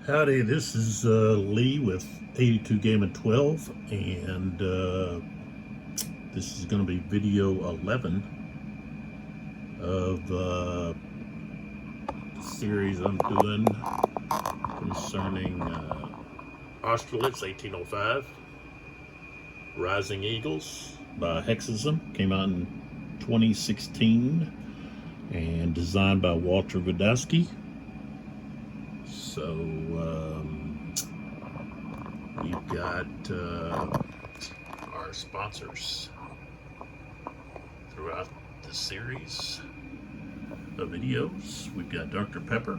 Howdy, this is Lee with 82 Game and 12, and this is going to be video 11 of the series I'm doing concerning Austerlitz 1805, Rising Eagles by Hexasim. Came out in 2016 and designed by Vejdovsky. So we've got our sponsors throughout the series of videos. We've got Dr. Pepper,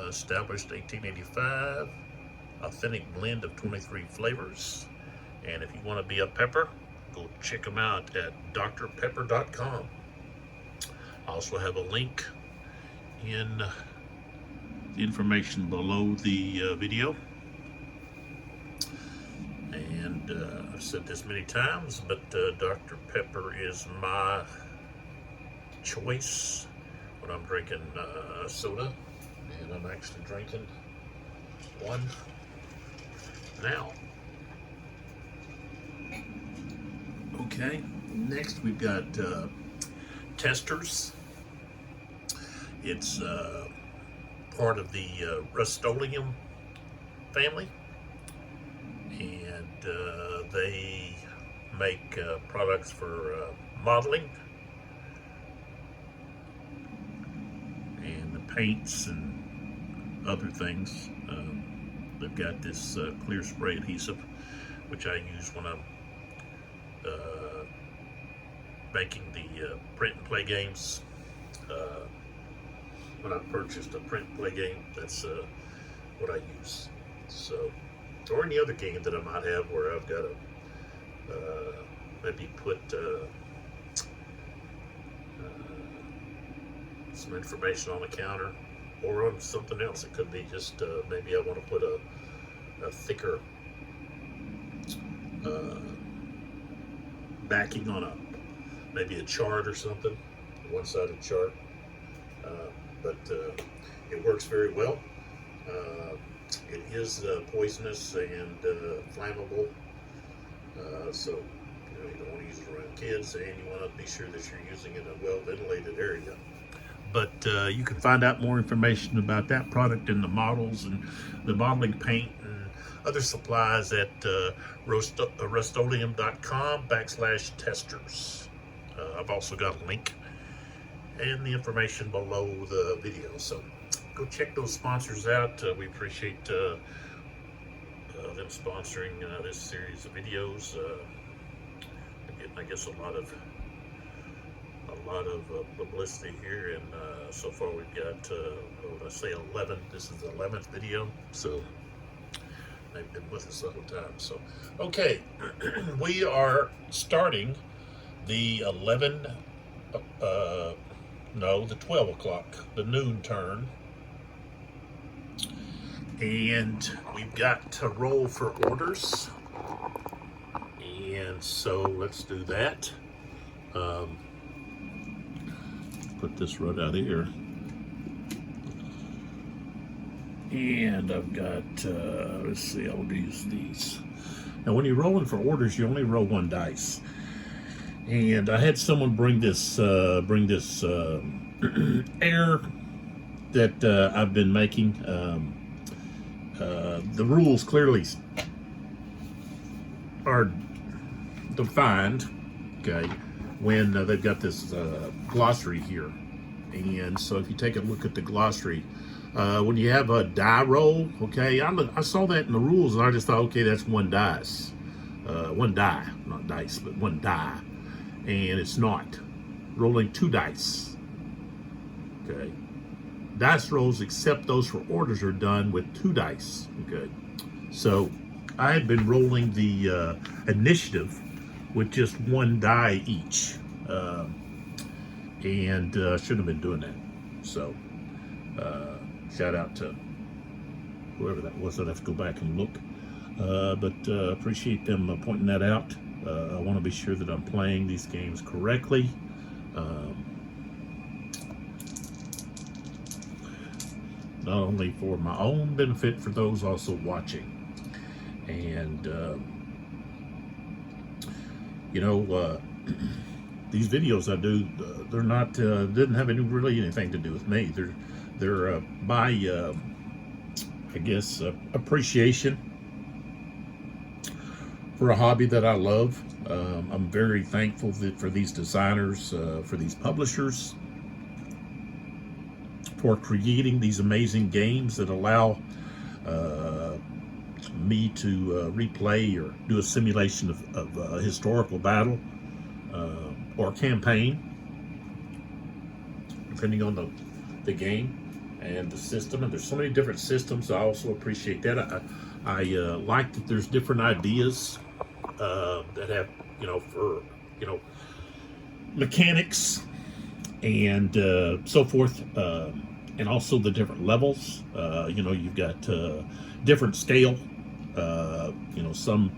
established 1885, authentic blend of 23 flavors. And if you want to be a pepper, go check them out at drpepper.com. I also have a link in the information below the video, and I've said this many times, but Dr. Pepper is my choice when I'm drinking soda, and I'm actually drinking one now. Okay, next we've got Testers. It's part of the Rust-Oleum family, and they make products for modeling and the paints and other things. They've got this clear spray adhesive, which I use when I'm making the print and play games. When I purchased a print and play game, that's what I use. So, or any other game that I might have where I've got to maybe put some information on the counter or on something else. It could be just maybe I want to put a thicker backing on maybe a chart or something, a one-sided chart. But it works very well. It is poisonous and flammable, so you don't want to use it around kids, and you want to be sure that you're using it in a well-ventilated area. But you can find out more information about that product and the models and the modeling paint and other supplies at rustoleum.com/testers. I've also got a link and the information below the video, so go check those sponsors out. We appreciate them sponsoring this series of videos. Getting, I guess, a lot of publicity here, and so far we've got what I say 11. This is the 11th video, so they've been with us the whole time. So okay, we are starting the 12 o'clock, the noon turn. And we've got to roll for orders. And so let's do that. Put this right out of here. And I've got, let's see, I'll use these. Now when you're rolling for orders, you only roll one dice. And I had someone bring this air that I've been making. The rules clearly are defined, okay, when they've got this glossary here. And so if you take a look at the glossary, when you have a die roll, okay, I saw that in the rules and I just thought, okay, that's one dice. One die, not dice, but one die. And it's not. Rolling two dice. Okay. Dice rolls, except those for orders, are done with two dice. Okay. So I had been rolling the initiative with just one die each. And shouldn't have been doing that. So shout out to whoever that was. I'd have to go back and look. But appreciate them pointing that out. I want to be sure that I'm playing these games correctly. not only for my own benefit, for those also watching. And these videos I do, they're not didn't have really anything to do with me. They're my I guess appreciation for a hobby that I love. I'm very thankful for these designers, for these publishers, for creating these amazing games that allow me to replay or do a simulation of a historical battle or campaign, depending on the game and the system. And there's so many different systems. I also appreciate that. I like that there's different ideas that have, for, mechanics and so forth, and also the different levels. You've got different scale. Some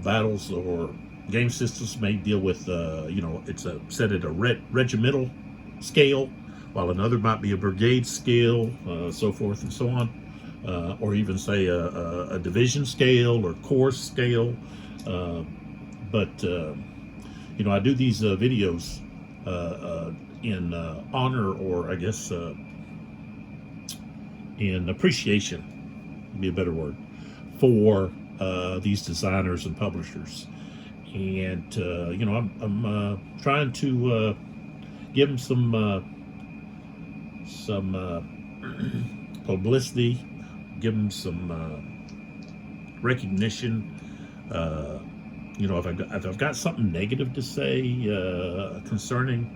battles or game systems may deal with, it's set at a regimental scale, while another might be a brigade scale, so forth and so on. Or even say a division scale or corps scale. But I do these videos in honor, or I guess in appreciation, would be a better word, for these designers and publishers. And I'm trying to give them some publicity, give them some recognition. If I've got something negative to say concerning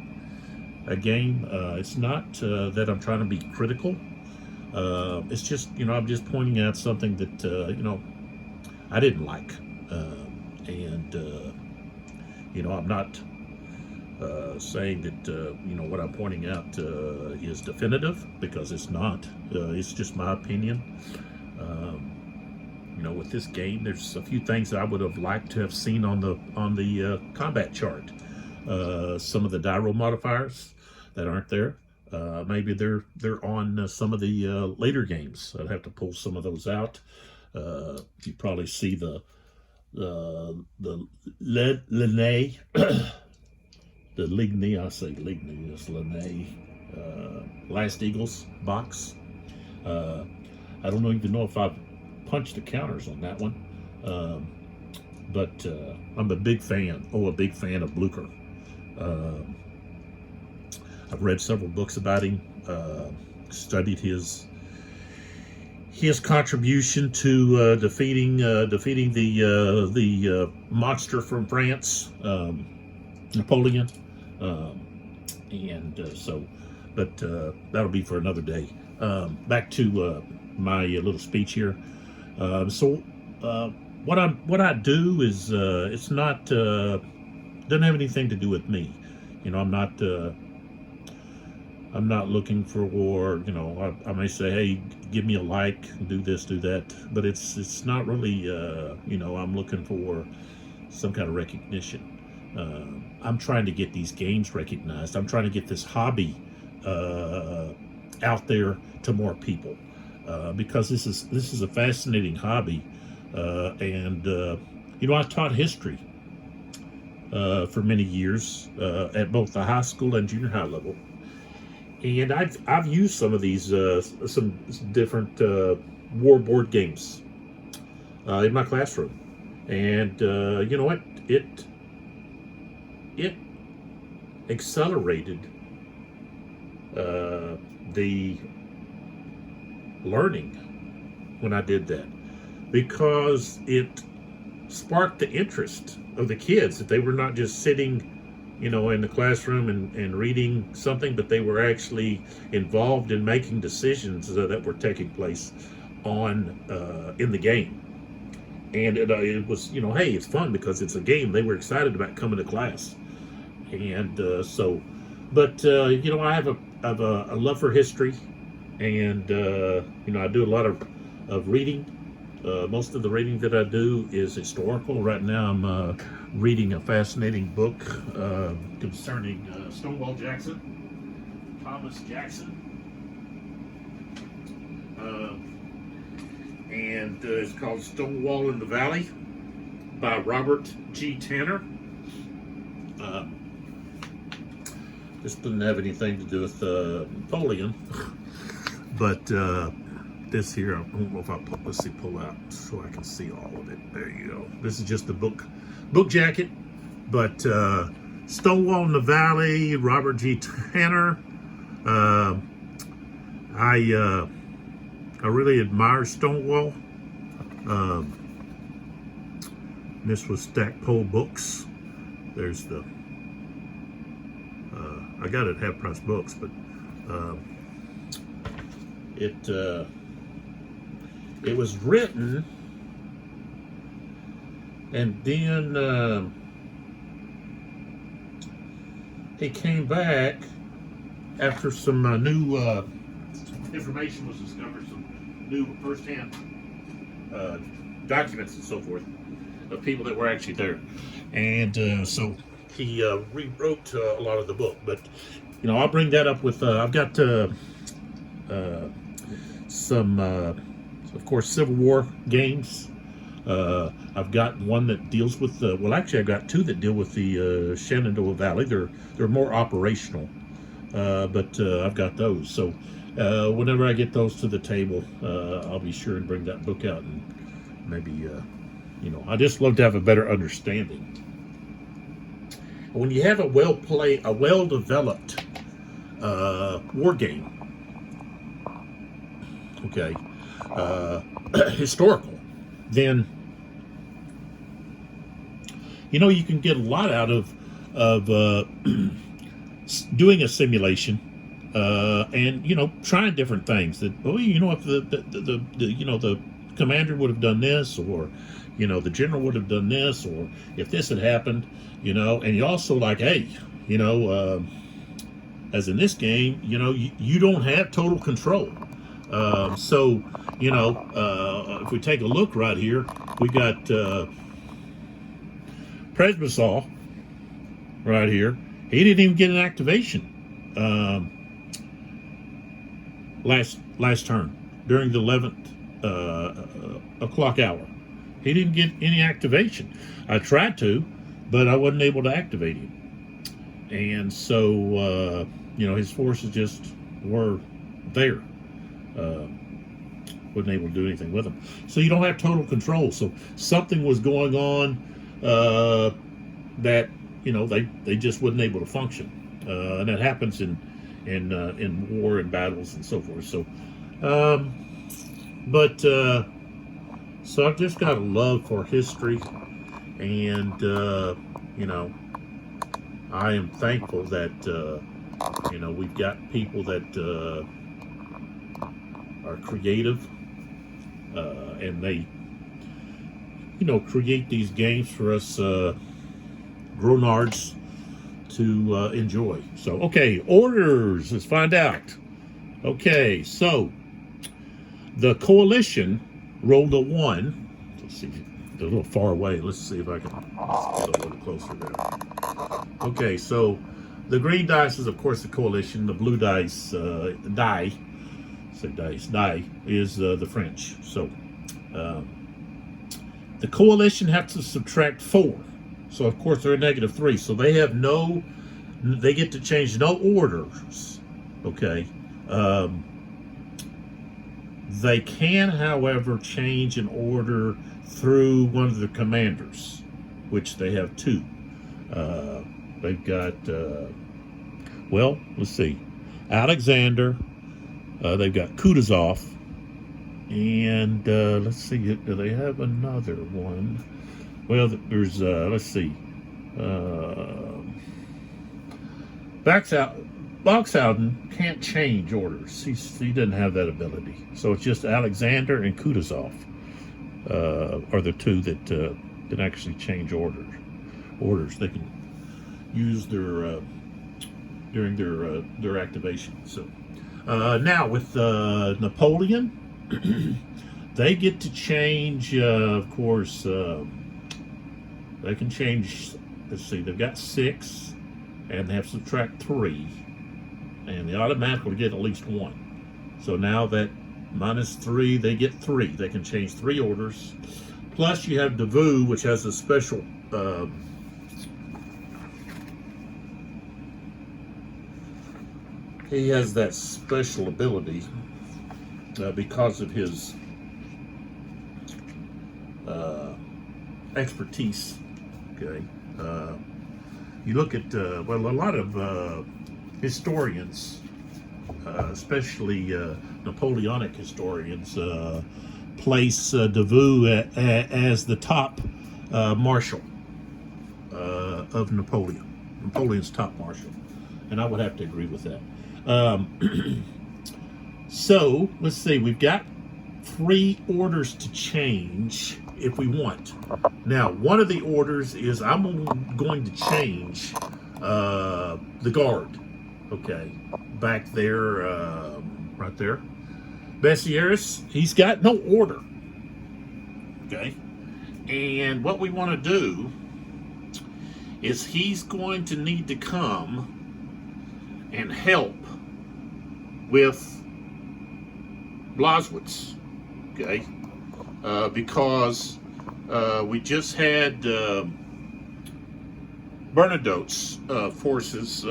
a game, it's not that I'm trying to be critical. It's just, I'm just pointing out something that, I didn't like. I'm not saying that, what I'm pointing out is definitive, because it's not. It's just my opinion. With this game, there's a few things that I would have liked to have seen on the combat chart. Some of the die roll modifiers that aren't there. Maybe they're on some of the later games. I'd have to pull some of those out. You probably see the Linné, the Ligny, I say Ligny, it's Linné, Last Eagles box. I don't even know if I've punched the counters on that one, but I'm a big fan of Blucher. I've read several books about him, studied his contribution to defeating the monster from France, Napoleon, but that'll be for another day. Back to my little speech here. What I do is it's not doesn't have anything to do with me. I'm not looking for war. I may say, hey, give me a like, do this, do that, but it's not really. I'm looking for some kind of recognition. I'm trying to get these games recognized. I'm trying to get this hobby out there to more people, because this is a fascinating hobby, and I taught history for many years at both the high school and junior high level. And I've used some of these some different war board games in my classroom, and you know what? It accelerated the learning when I did that, because it sparked the interest of the kids, that they were not just sitting in the classroom and reading something, but they were actually involved in making decisions that were taking place in the game. And it was, hey, it's fun because it's a game. They were excited about coming to class. And I have a love for history, and I do a lot of reading. Most of the reading that I do is historical. Right now I'm reading a fascinating book concerning Stonewall Jackson, Thomas Jackson. and it's called Stonewall in the Valley by Robert G. Tanner. This doesn't have anything to do with Napoleon, but this here, I don't know if I pull out so I can see all of it. There you go. This is just the book jacket, but Stonewall in the Valley, Robert G. Tanner. I really admire Stonewall. This was Stackpole Books. There's the I got it at Half Price Books, but it was written, and then he came back after some new information was discovered, some new first-hand documents and so forth of people that were actually there, and so he rewrote a lot of the book. But I'll bring that up with I've got some of course Civil War games. I've got one that deals with well, actually I've got two that deal with the Shenandoah Valley. They're more operational, but I've got those. So whenever I get those to the table, I'll be sure and bring that book out, and maybe I just love to have a better understanding. When you have a well-developed war game, okay, historical, then you can get a lot out of doing a simulation, and trying different things. That if the commander would have done this, or the general would have done this, or if this had happened, and you also hey, as in this game, you don't have total control. So if we take a look right here, we got Presbysaw right here. He didn't even get an activation last turn during the 11th o'clock hour. He didn't get any activation. I tried to, but I wasn't able to activate him. And so, his forces just were there. Wasn't able to do anything with them. So you don't have total control. So something was going on that, they just wasn't able to function. And that happens in war and battles and so forth. So, so I've just got a love for history, and I am thankful that we've got people that are creative, and they create these games for us grown-ards to enjoy. So okay, orders, let's find out. Okay, so the coalition rolled a 1. Let's see, they're a little far away. Let's see if I can get a little closer there. Okay, so the green dice is, of course, the coalition. The blue dice, die is the French. So the coalition has to subtract 4. So, of course, they're a -3. So they get to change no orders. Okay. They can, however, change an order through one of the commanders, which they have 2. They've got, let's see, Alexander. They've got Kutuzov. And let's see, do they have another one? Well, there's, let's see, Boxhausen can't change orders. He doesn't have that ability. So it's just Alexander and Kutuzov are the 2 that can actually change orders. They can use their during their activation. So now with Napoleon, they get to change. Of course, they can change. Let's see, they've got 6, and they have to subtract 3. And they automatically get at least 1. So now that -3, they get 3. They can change 3 orders. Plus, you have Devu, which has a special. He has that special ability because of his expertise. Okay, you look at well, a lot of historians, especially Napoleonic historians, place Devu as the top marshal of Napoleon. Napoleon's top marshal, and I would have to agree with that. So let's see, we've got 3 orders to change if we want. Now, one of the orders is I'm going to change the guard. Okay, back there, right there. Bessieres, he's got no order. Okay, and what we want to do is he's going to need to come and help with Blazwitz, okay? Because we just had Bernadotte's forces, if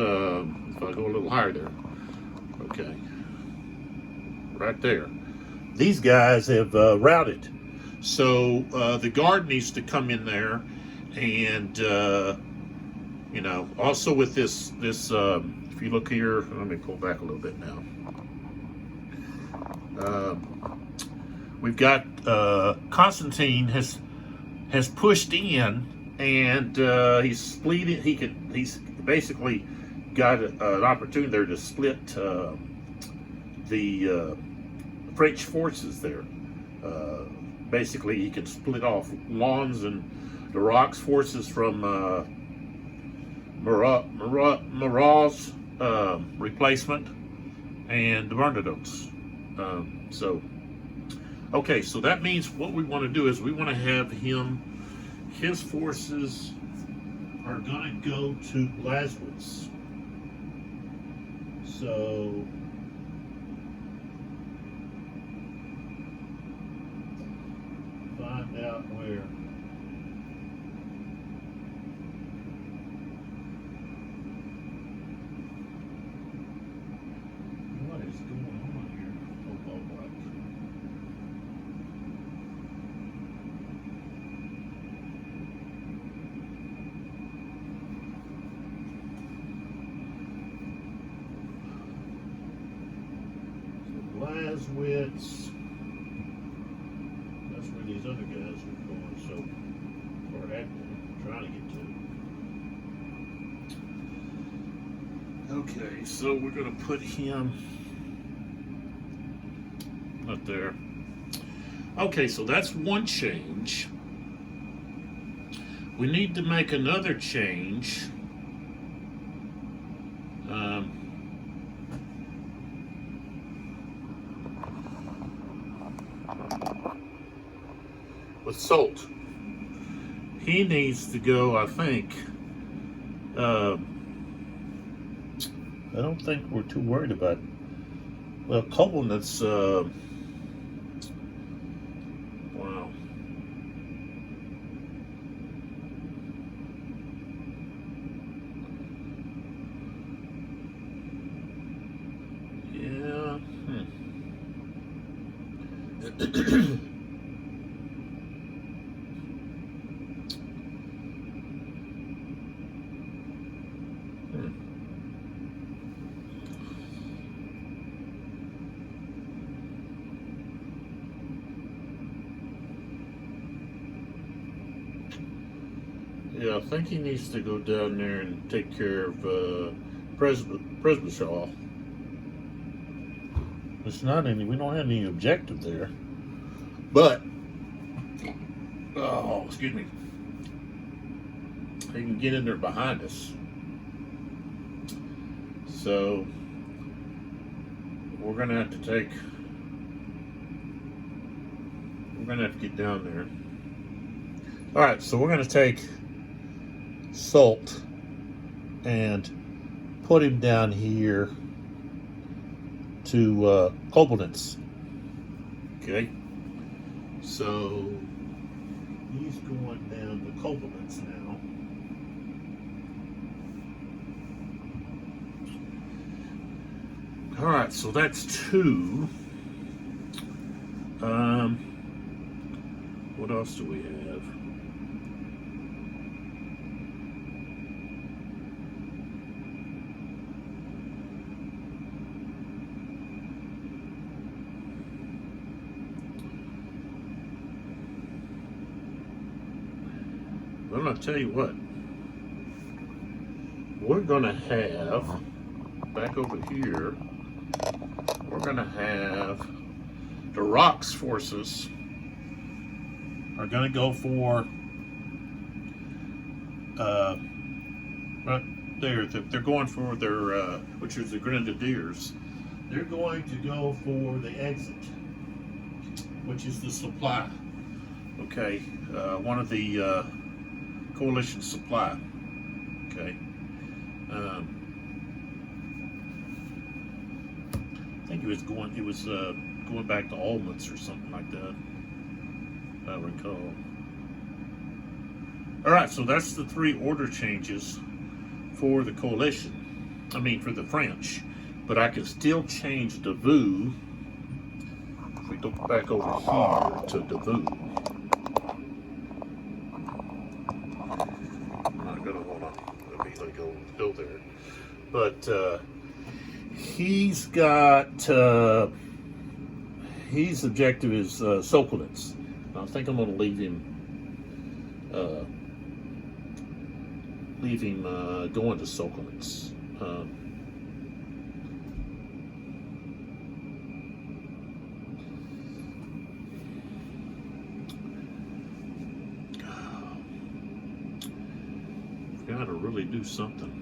I go a little higher there, okay, right there. These guys have routed. So the guard needs to come in there and, you know, also with this, if you look here, let me pull back a little bit now. We've got Constantine has pushed in, and he's split it. He's basically got an opportunity there to split the French forces there. Basically, he can split off Lons and Duroc's forces from Murat's replacement and the Bernadotte's. Okay, so that means what we want to do is we want to have his forces are going to go to Blazwitz. So find out where. What is going on here? Oh, what? Blazwitz. That's where these other guys are going, so, or trying to get to. Okay, so we're going to put him up there. Okay, so that's one change. We need to make another change. With Salt. He needs to go, I think. I don't think we're too worried about it. Well, Koblenz, wow. Yeah. Yeah, I think he needs to go down there and take care of Presbyterian. It's not any. We don't have any objective there. But oh, excuse me. He can get in there behind us. So we're gonna have to take. We're gonna have to get down there. All right, so we're gonna take Salt and put him down here to Koblenz. Okay, so he's going down to Austerlitz now. All right, so that's 2. What else do we have? Well, I'll tell you what. We're going to have, back over here, we're going to have the Rocks forces are going to go for, right there, they're going for their, which is the Grenadiers. They're going to go for the exit, which is the supply. Okay, one of the coalition supply. Okay. I think it was going back to Austerlitz or something like that, if I recall. All right, so that's the 3 order changes for the coalition. I mean, for the French. But I can still change Davout. If we go back over here to Davout. I'm not gonna wanna immediately go there. But he's got his objective is Austerlitz. I think I'm gonna leave him going to Austerlitz. Got to really do something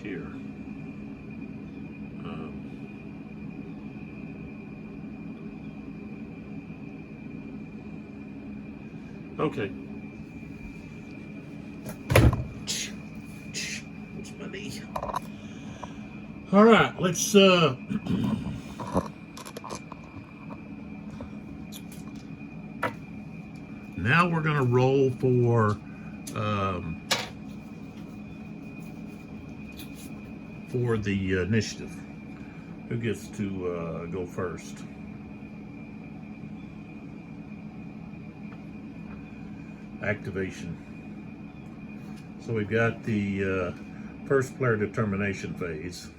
here. Okay. What's my knee? All right, let's now we're gonna roll for the initiative. Who gets to go first? Activation. So we've got the first player determination phase.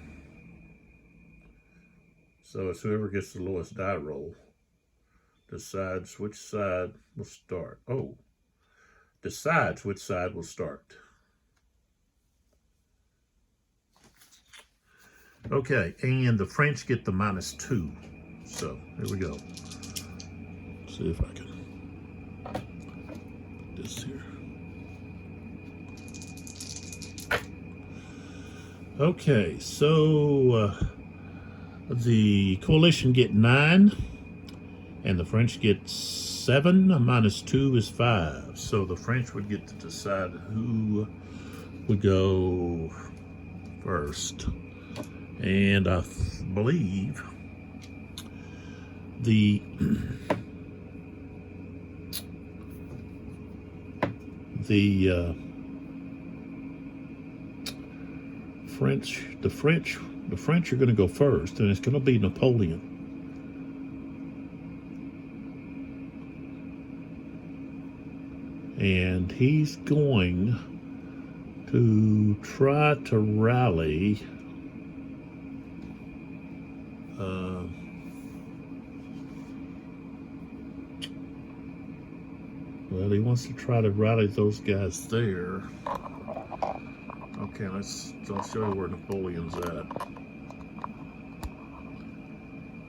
So it's whoever gets the lowest die roll decides which side will start. Decides which side will start. Okay, and the French get the -2. So here we go. Let's see if I can put this here. Okay, so the coalition get 9, and the French get 7. -2 is 5. So the French would get to decide who would go first. And I believe the French are going to go first, and it's going to be Napoleon. And he's going to try to rally well, he wants to try to rally those guys there. Okay, I'll show you where Napoleon's at.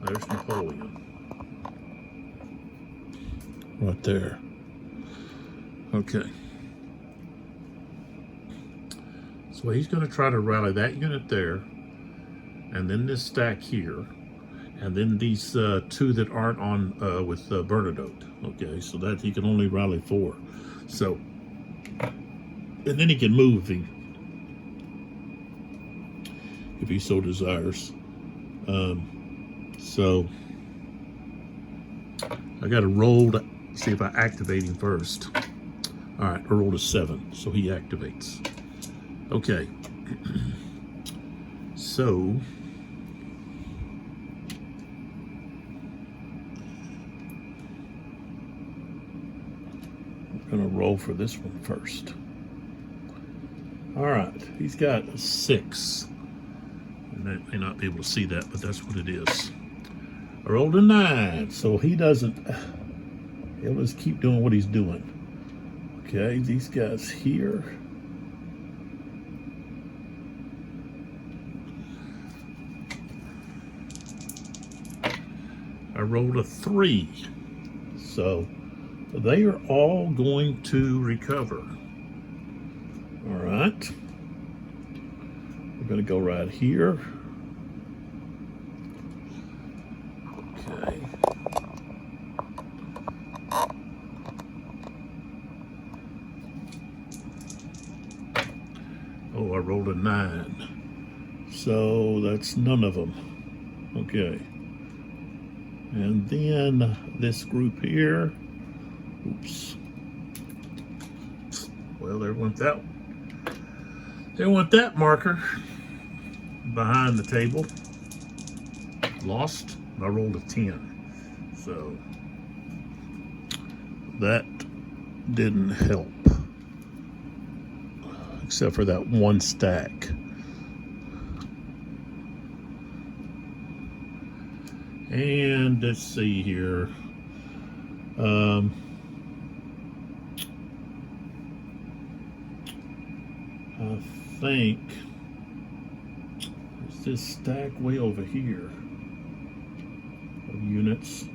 There's Napoleon. Right there. Okay. So he's going to try to rally that unit there, and then this stack here, and then these 2 that aren't on with Bernadotte. Okay, so that he can only rally 4. So, and then he can move if he so desires. So I got to roll to see if I activate him first. All right, I rolled a 7, so he activates. Okay. So I'm gonna roll for this one first. All right, he's got a 6. And they may not be able to see that, but that's what it is. I rolled a 9, so he doesn't. He'll just keep doing what he's doing. Okay, these guys here. I rolled a 3, so they are all going to recover. All right, we're going to go right here. Okay. Oh, I rolled a 9, so that's none of them. Okay. And then this group here, oops. Well, there went that one. There went that marker behind the table. Lost. I rolled a 10. So that didn't help. Except for that one stack. And let's see here. I think there's this stack way over here of units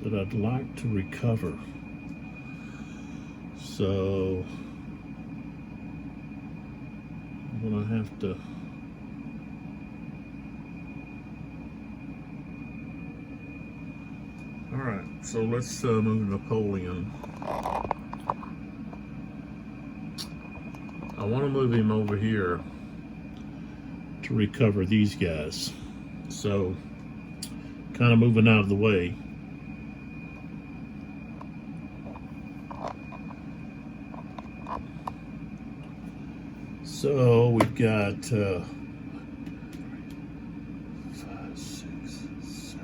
that I'd like to recover. So I'm gonna have to. All right, so let's move Napoleon. I want to move him over here to recover these guys. So, kind of moving out of the way. So, we've got 5, 6, 7,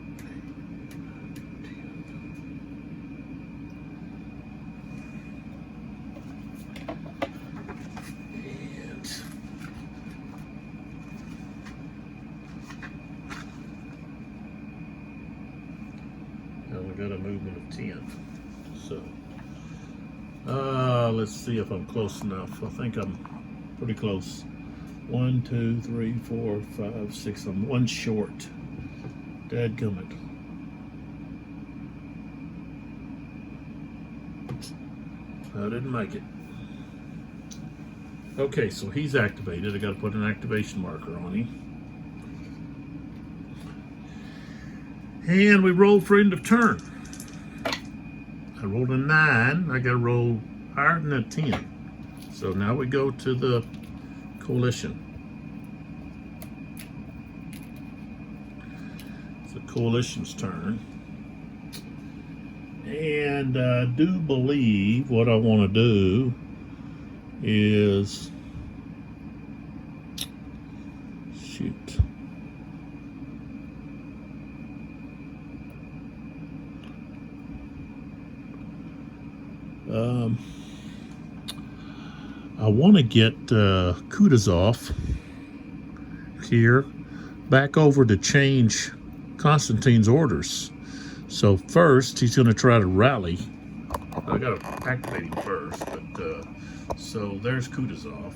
8, 10. Now we got a movement of 10. So, let's see if I'm close enough. I think I'm pretty close. 1, 2, 3, 4, 5, 6. I'm one short. Dadgummit. I didn't make it. Okay, so he's activated. I got to put an activation marker on him. And we roll for end of turn. I rolled a 9. I got to roll higher than a 10. So now we go to the coalition. It's the coalition's turn. And I do believe what I want to do is shoot. I want to get Kutuzov here back over to change Constantine's orders. So first, he's going to try to rally. I got to activate him first, but so there's Kutuzov.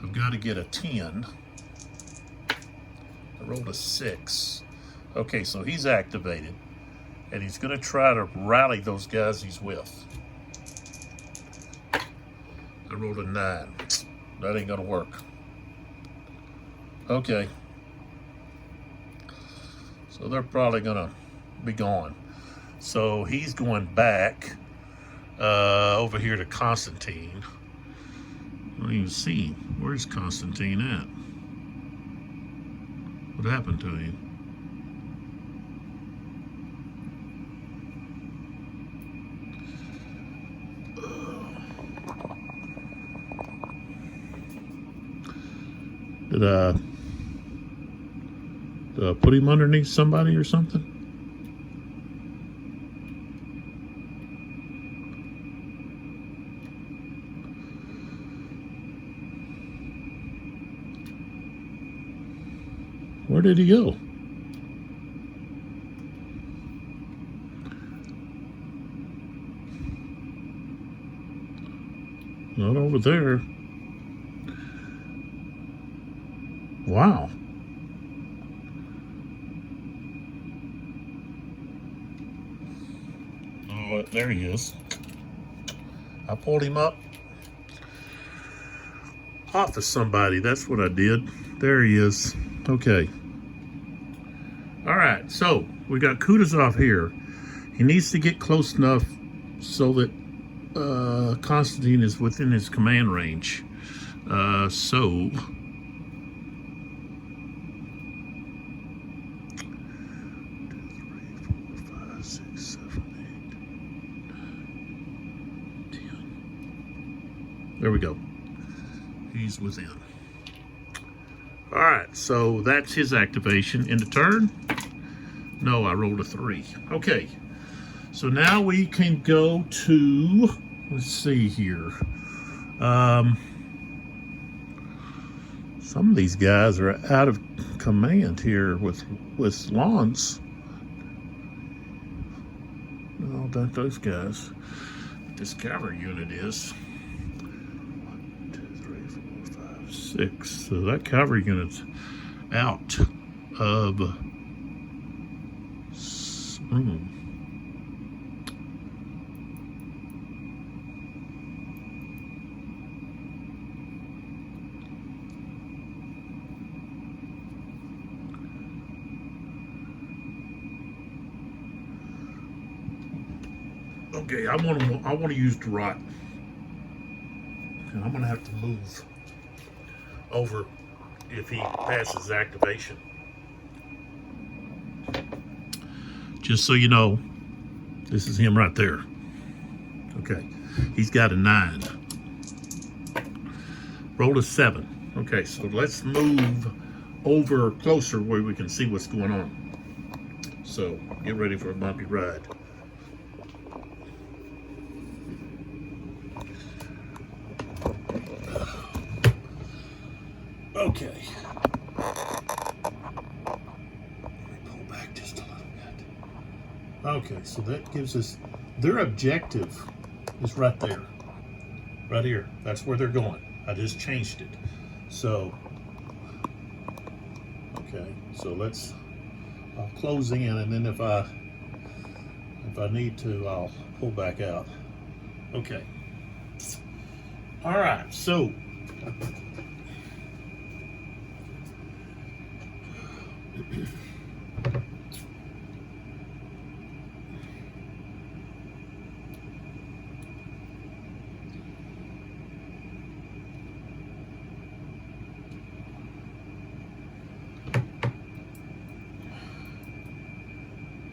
I've got to get a 10. I rolled a 6. Okay, so he's activated, and he's going to try to rally those guys he's with. I rolled a 9. That ain't going to work. Okay. So they're probably going to be gone. So he's going back over here to Constantine. I don't even see him. Where's Constantine at? What happened to him? Did I put him underneath somebody or something? Where did he go? Not over there. Wow. Oh, there he is. I pulled him up off of somebody. That's what I did. There he is. Okay. All right. So we got Kutuzov here. He needs to get close enough so that Constantine is within his command range. So 6, 7, 8, 9, 10. There we go. He's within. All right, so that's his activation. In the turn? No, I rolled a 3. Okay, so now we can go to, let's see here. Some of these guys are out of command here with lawns. No, not those guys. This cavalry unit is. 1, 2, 3, 4, 5, 6. So that cavalry unit's out of room. Okay, I want to use Durat, and I'm going to have to move over if he passes activation. Just so you know, this is him right there. Okay, he's got a 9. Roll a 7. Okay, so let's move over closer where we can see what's going on. So get ready for a bumpy ride. Okay. Let me pull back just a little bit. Okay, so that gives us, their objective is right there. Right here. That's where they're going. I just changed it. So, okay, so I'll close in, and then if I need to, I'll pull back out. Okay. All right, so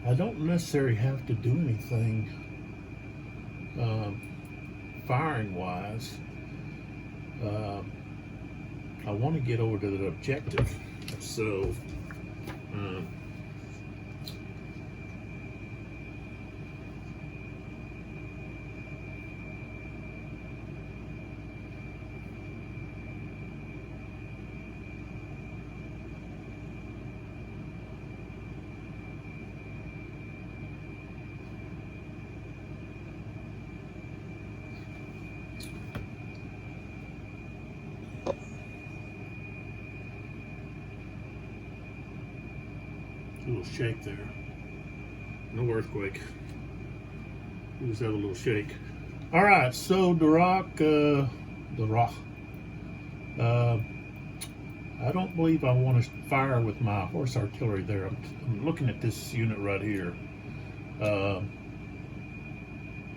I don't necessarily have to do anything firing wise. I want to get over to the objective, so a little shake there. No earthquake. We just have a little shake. All right, so I don't believe I want to fire with my horse artillery there. I'm looking at this unit right here.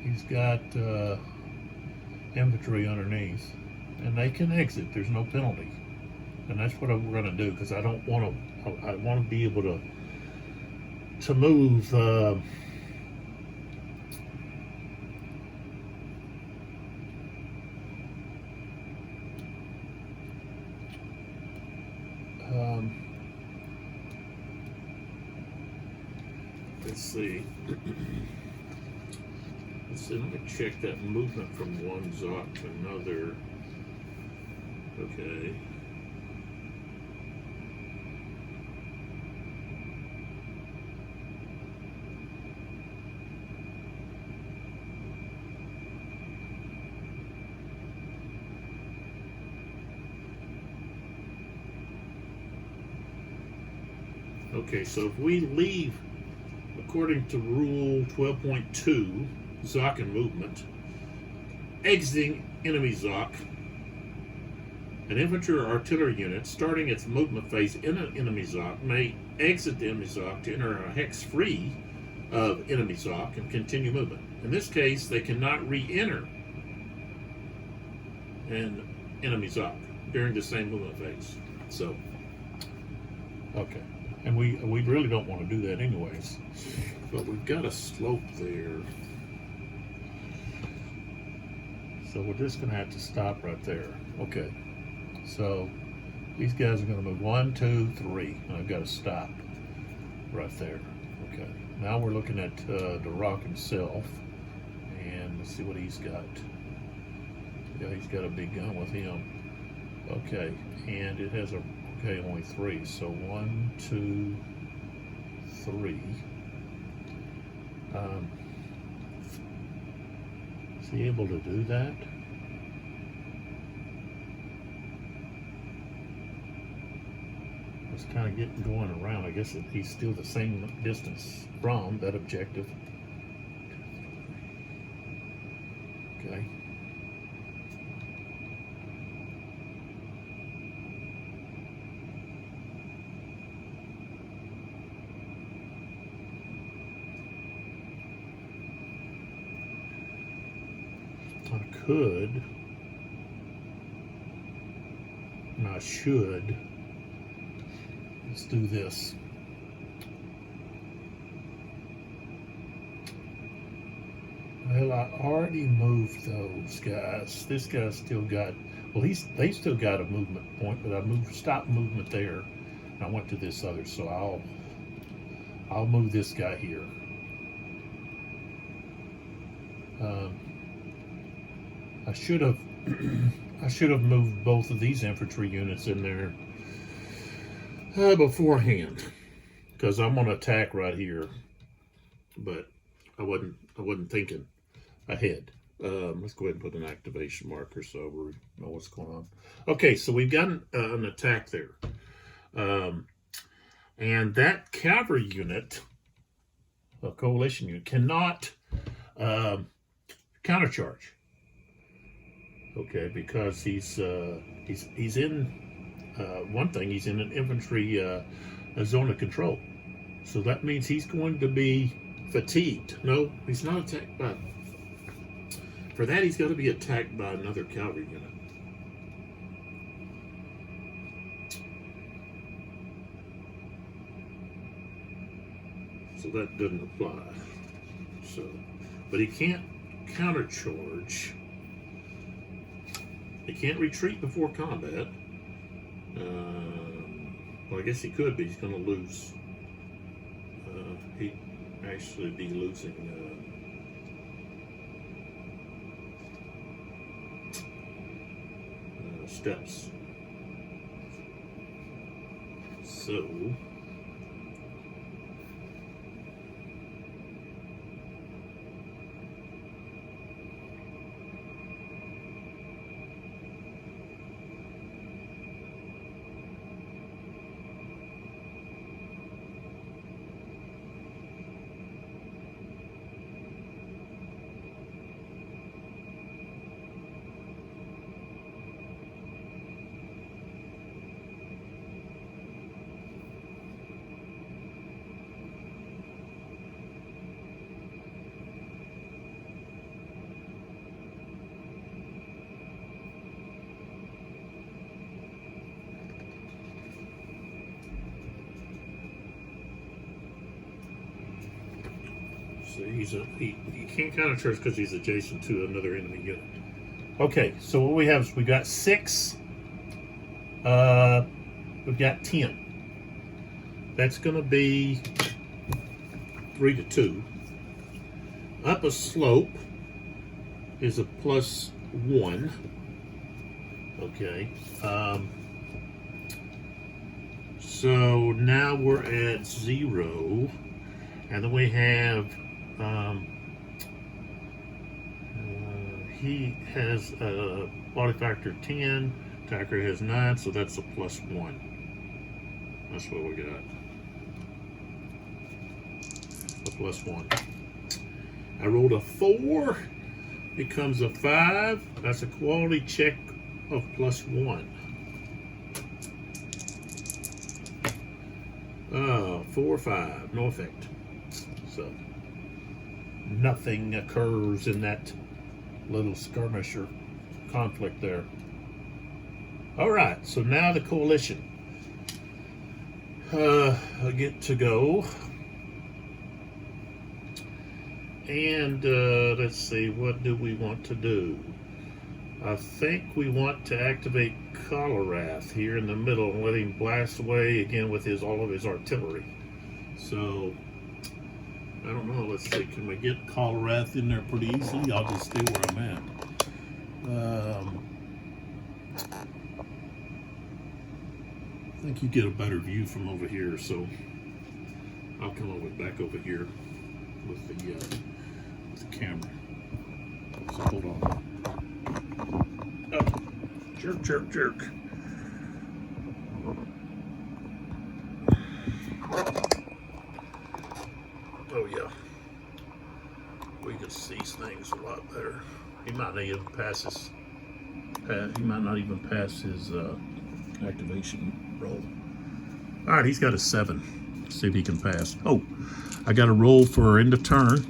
He's got infantry underneath, and they can exit. There's no penalty, and that's what we're going to do, because I don't want to. I want to be able to move. Let's see. Let's see, let me check that movement from one Zoc to another. Okay. Okay, so if we leave, according to Rule 12.2, Zoc and movement, exiting enemy Zoc, an infantry or artillery unit starting its movement phase in an enemy Zoc may exit the enemy Zoc to enter a hex free of enemy Zoc and continue movement. In this case, they cannot re-enter an enemy Zoc during the same movement phase. So, okay. And we really don't want to do that anyways. But we've got a slope there. So we're just going to have to stop right there. Okay. So these guys are going to move 1, 2, 3. And I've got to stop right there. Okay. Now we're looking at the rock himself. And let's see what he's got. Yeah, he's got a big gun with him. Okay. And it has a... Okay, only 3. So 1, 2, 3. Is he able to do that? It's kind of getting going around. I guess he's still the same distance from that objective. Okay. I could, and I should, let's do this. Well, I already moved those guys. This guy's still got, well, they still got a movement point, but I stopped movement there, and I went to this other, so I'll move this guy here. I should have moved both of these infantry units in there beforehand, because I'm gonna attack right here, but I wasn't thinking ahead. Let's go ahead and put an activation marker so we know what's going on. Okay, so we've got an attack there, and that cavalry unit, a coalition unit, cannot countercharge. Okay, because he's in one thing. He's in an infantry zone of control, so that means he's going to be fatigued. No, he's not attacked by. For that, he's got to be attacked by another cavalry unit. So that doesn't apply. So, but he can't countercharge. He can't retreat before combat. Well, I guess he could, but he's going to lose. He'd actually be losing steps. So... he can't countercharge because he's adjacent to another enemy unit. Okay, so what we have is we got 6. We've got 10. That's going to be 3 to 2. Up a slope is a +1. Okay. So now we're at 0. And then we have, he has a body factor 10, attacker has 9, so that's a +1. That's what we got. A +1. I rolled a 4, becomes a 5. That's a quality check of +1. 4, 5, no effect. So nothing occurs in that little skirmish or conflict there. All right, so now the coalition. I get to go. And let's see, what do we want to do? I think we want to activate Colerath here in the middle and let him blast away again with all of his artillery. So I don't know. Let's see. Can we get Colerath in there pretty easily? I'll just stay where I'm at. I think you get a better view from over here, so I'll come back over here with the camera. So hold on. Oh, jerk, jerk, jerk. Oh yeah, we can see things a lot better. He might not even pass his. He might not even pass his activation roll. All right, he's got a 7. Let's see if he can pass. Oh, I got a roll for end of turn.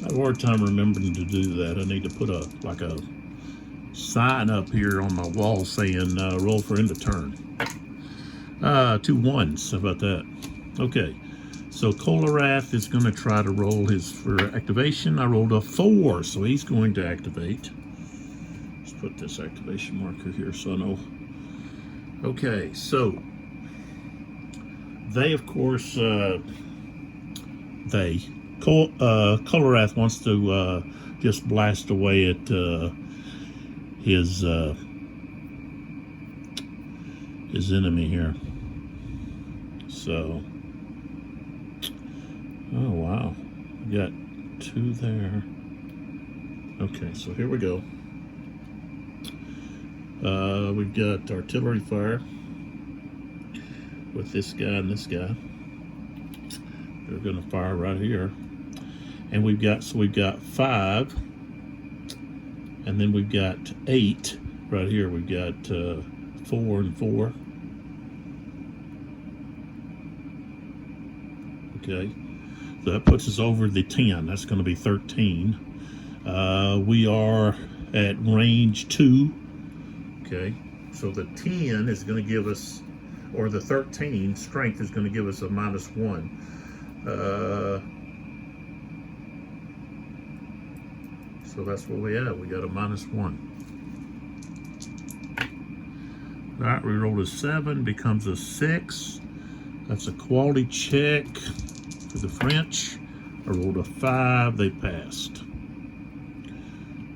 I have a hard time remembering to do that. I need to put a sign up here on my wall saying roll for end of turn. 2 1s. How about that? Okay. So Colerath is going to try to roll his for activation. I rolled a 4, so he's going to activate. Let's put this activation marker here so I know. Okay, so they, of course, Colerath wants to just blast away at his enemy here. So. Oh, wow. We got 2 there. Okay, so here we go. We've got artillery fire with this guy and this guy. They're going to fire right here. And we've got 5. And then we've got 8 right here. We've got 4 and 4. Okay. So that puts us over the 10. That's going to be 13. We are at range 2. Okay. So the 10 is going to give us, or the 13 strength is going to give us a -1. So that's what we have. We got a -1. All right. We rolled a 7, becomes a 6. That's a quality check. For the French, I rolled a 5, they passed.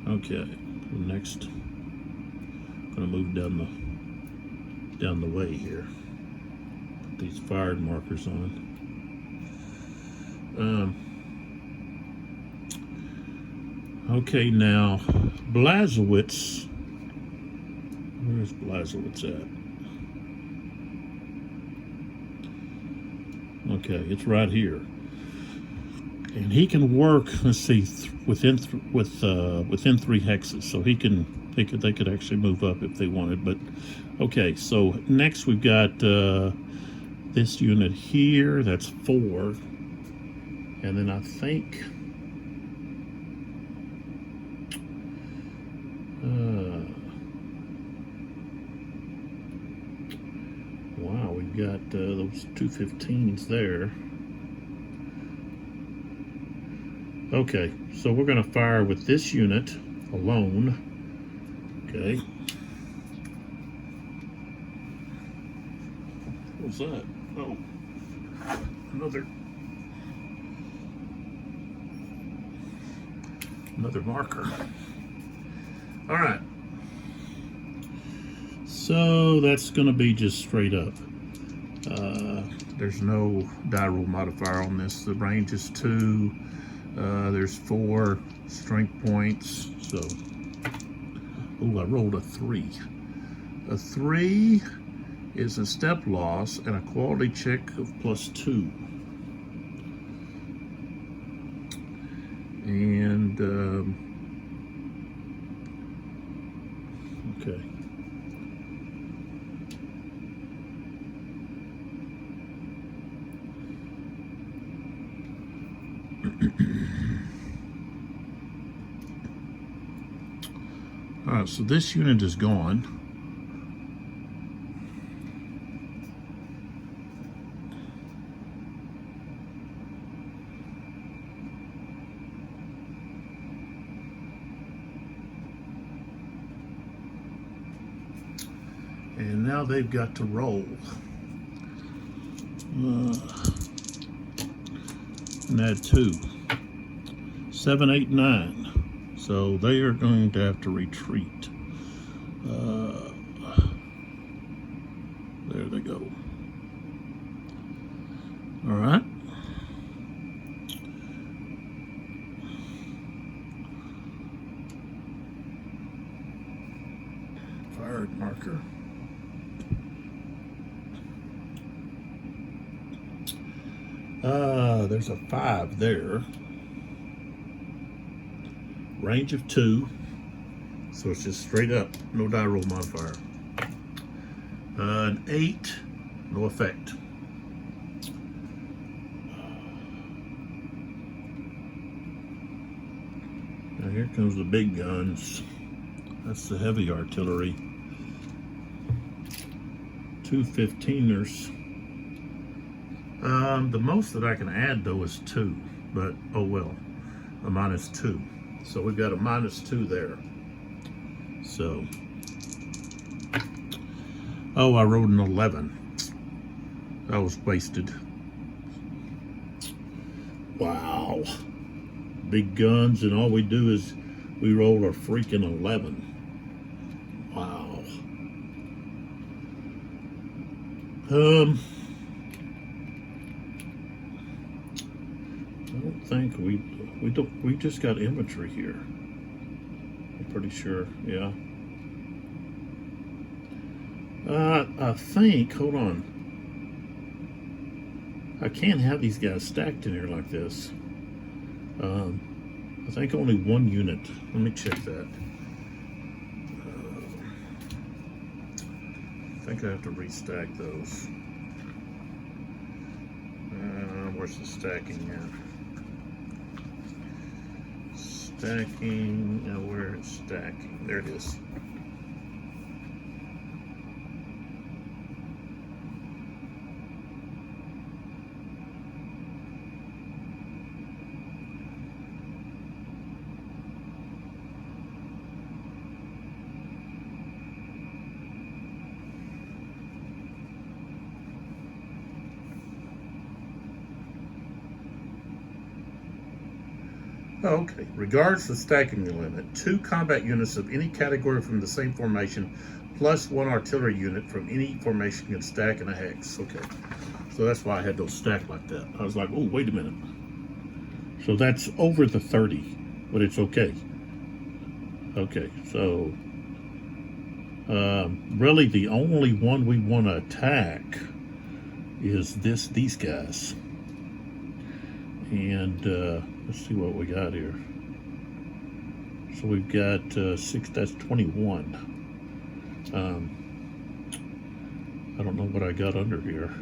Okay, next, I'm gonna move down the way here. Put these fired markers on. Okay, now Blazowicz. Where's Blazowicz at? Okay, it's right here, and he can work. Let's see, within 3 hexes, so they could actually move up if they wanted. But okay, so next we've got this unit here. That's 4, and then I think wow, we've got those 2 15s there. Okay, so we're going to fire with this unit alone. Okay. What's that? Oh, another another marker. All right. So that's going to be just straight up. There's no die roll modifier on this. The range is 2. There's 4 strength points. So, oh, I rolled a 3. A 3 is a step loss and a quality check of +2. And okay. All right, so this unit is gone. And now they've got to roll. And add 2. 7, 8, 9. So they are going to have to retreat. There they go. All right. Fired marker. There's a 5 there. Range of 2. So it's just straight up, no die roll modifier. An 8, no effect. Now here comes the big guns. That's the heavy artillery. 2 15ers. The most that I can add though is 2, but oh well, a -2. So we've got a -2 there. So, oh, I rolled an 11. That was wasted. Wow. Big guns, and all we do is we roll a freaking 11. Wow. I don't think we just got infantry here. I'm pretty sure, yeah. I think, hold on. I can't have these guys stacked in here like this. I think only 1 unit. Let me check that. I think I have to restack those. Where's the stacking at? Stacking, where is stacking? There it is. Okay, regards the stacking limit, 2 combat units of any category from the same formation, plus 1 artillery unit from any formation can stack in a hex. Okay, so that's why I had those stacked like that. I was like, oh, wait a minute. So that's over the 30, but it's okay. Okay, so really the only one we want to attack is these guys. And let's see what we got here. So we've got 6, that's 21. I don't know what I got under here.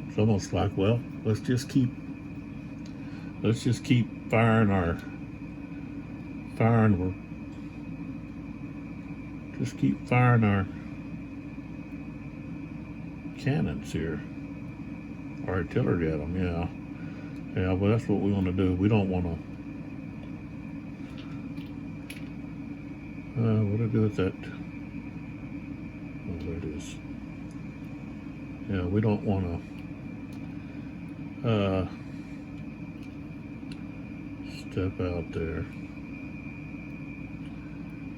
It's almost like, well, let's just keep firing just keep firing our cannons here. Artillery at them, yeah. Yeah, well, that's what we want to do. We don't want to. What do I do with that? Oh, there it is. Yeah, we don't want to. step out there.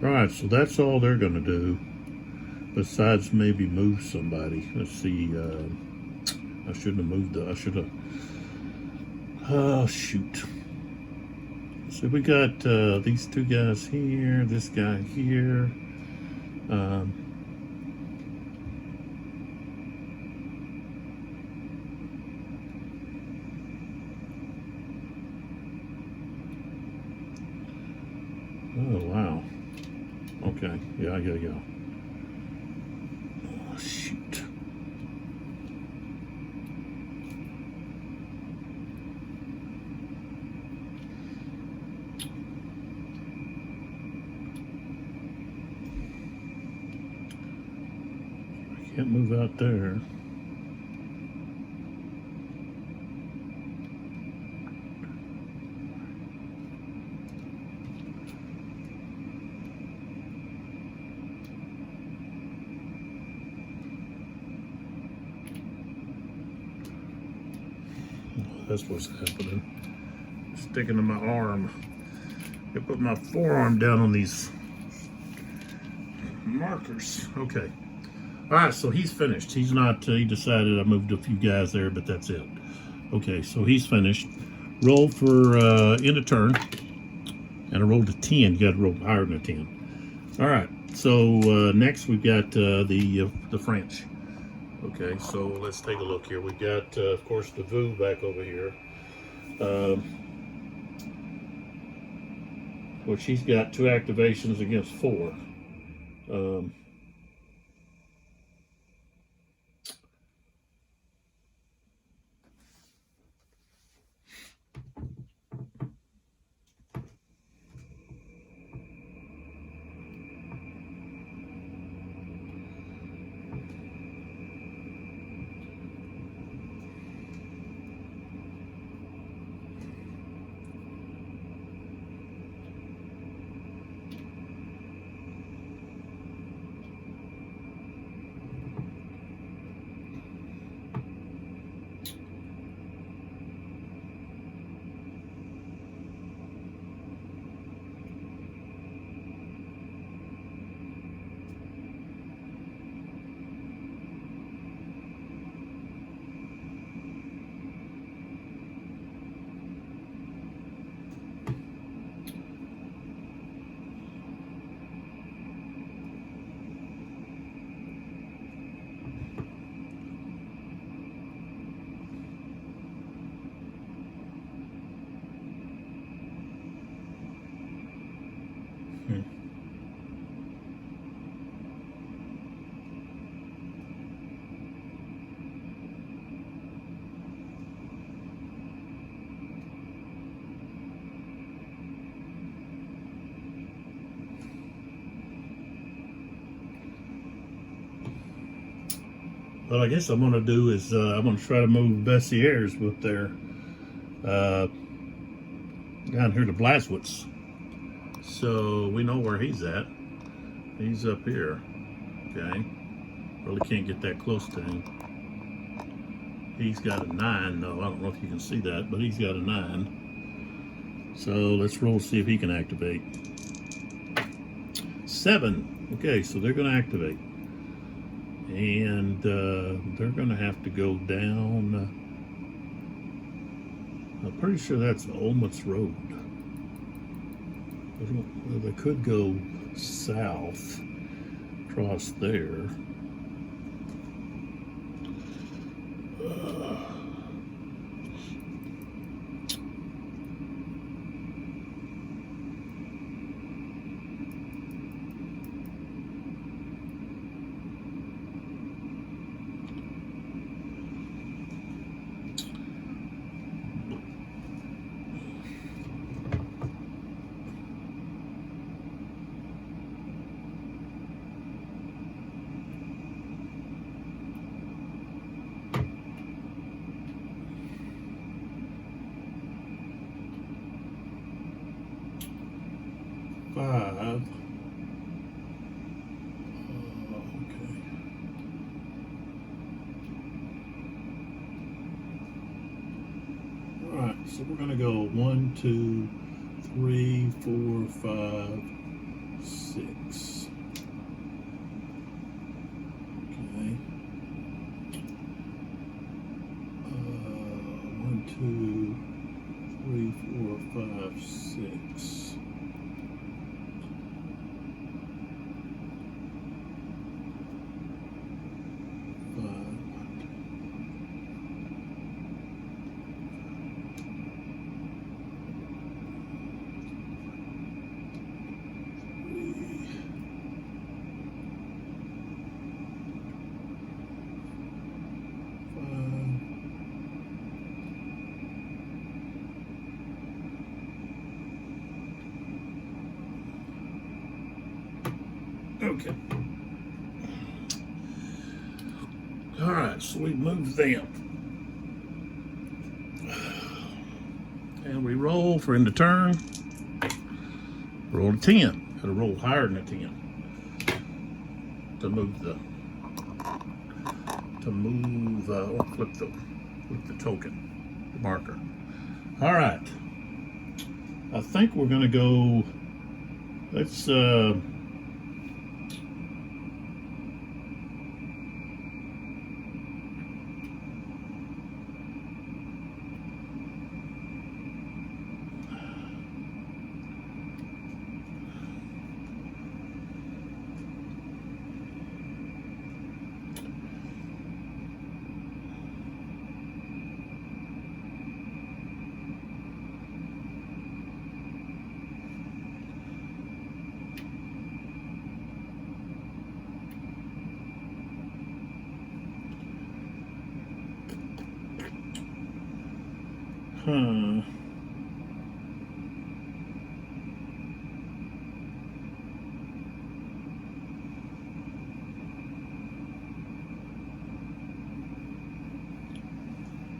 Alright, so that's all they're going to do. Besides maybe move somebody. Let's see. I shouldn't have moved I should have. Oh, shoot. So we got these two guys here, this guy here. Oh, wow. Okay. Yeah. Oh, shoot. I can't move out there. That's what's happening. Sticking to my arm. I put my forearm down on these markers. Okay. All right, so he's finished. He's not, he decided I moved a few guys there, but that's it. Okay, so he's finished. Roll for end of turn. And I rolled a 10. You got to roll higher than a 10. All right, so next we've got the French. Okay, so let's take a look here. We got, of course, the VU back over here. Which he's got 2 activations against 4. What I guess I'm going to do is I'm going to try to move Bessieres with their down here to Blaswitz. So we know where he's at. He's up here. Okay. Really can't get that close to him. He's got a 9 though. I don't know if you can see that, but he's got a 9. So let's roll to see if he can activate. 7. Okay, so they're going to activate. And they're going to have to go down. I'm pretty sure that's Olmutz Road. They could go south, across there. Okay. All right, so we're going to go 1, 2, 3, 4, 5, 6. Okay. 1, 2, 3, 4, 5, 6. Okay. All right, so we move them. And we roll for end of turn. Roll a 10. Gotta roll higher than a 10 to move the flip the token, the marker. All right. I think we're gonna go. Let's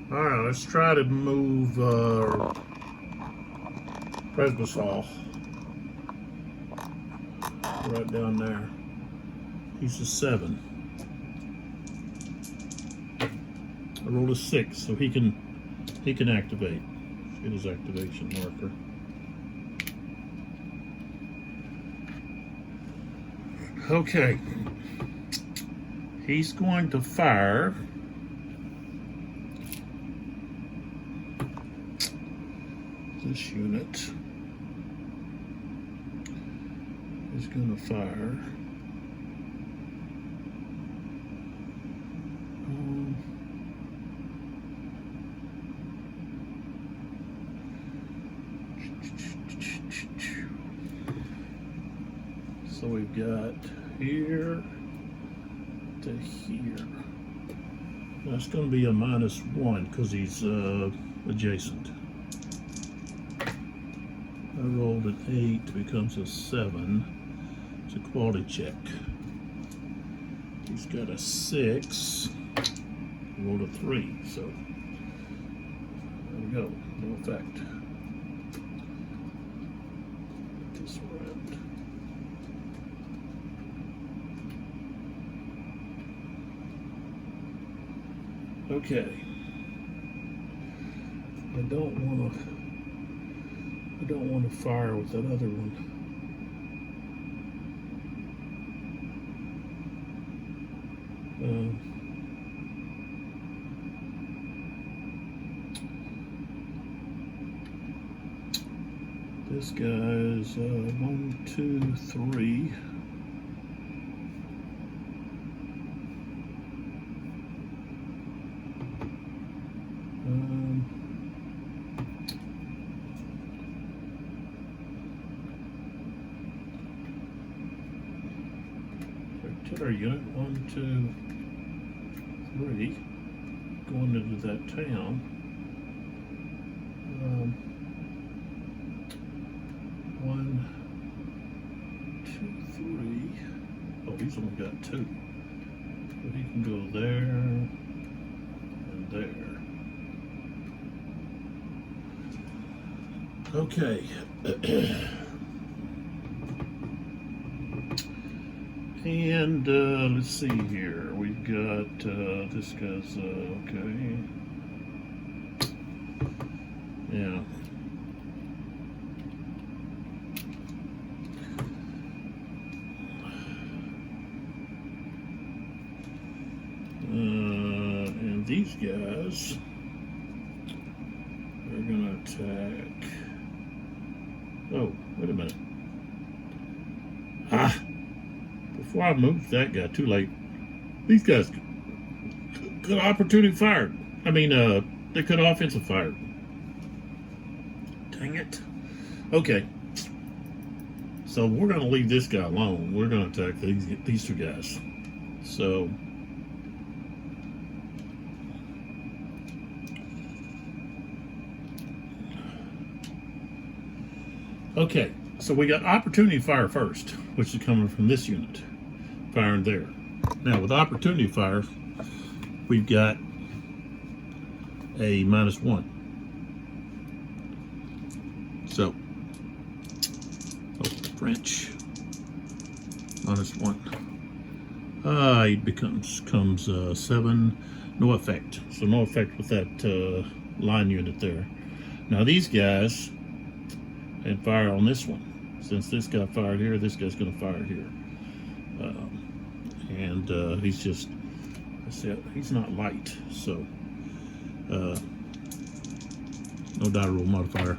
all right, let's try to move Presbysaw right down there. He's a 7. I rolled a 6, so he can activate. Get his activation marker. Okay. He's going to fire. This unit is going to fire. So we've got here to here. That's going to be a -1 because he's adjacent. I rolled an 8, becomes a 7. It's a quality check. He's got a 6. Rolled a 3, so there we go. No effect. Put this around. Okay. I don't want to fire with that other one. This guy's 1, 2, 3. Artillery unit 1, 2, 3 going into that town. 1, 2, 3. Oh, he's only got 2. But he can go there and there. Okay. And let's see here. We've got this guy's okay. Yeah. guys. They're gonna attack. Oh, wait a minute. Before I moved that guy, too late. These guys could opportunity fired. I mean, they could offensive fired. Dang it. Okay. So we're going to leave this guy alone. We're going to attack these two guys. So okay. So we got opportunity fire first, which is coming from this unit. Firing there. Now with opportunity fire, we've got a -1. So French -1. It becomes 7. No effect. So no effect with that line unit there. Now these guys and fire on this one. Since this guy fired here, this guy's going to fire here. And he's just, I said, he's not light. So no die roll modifier.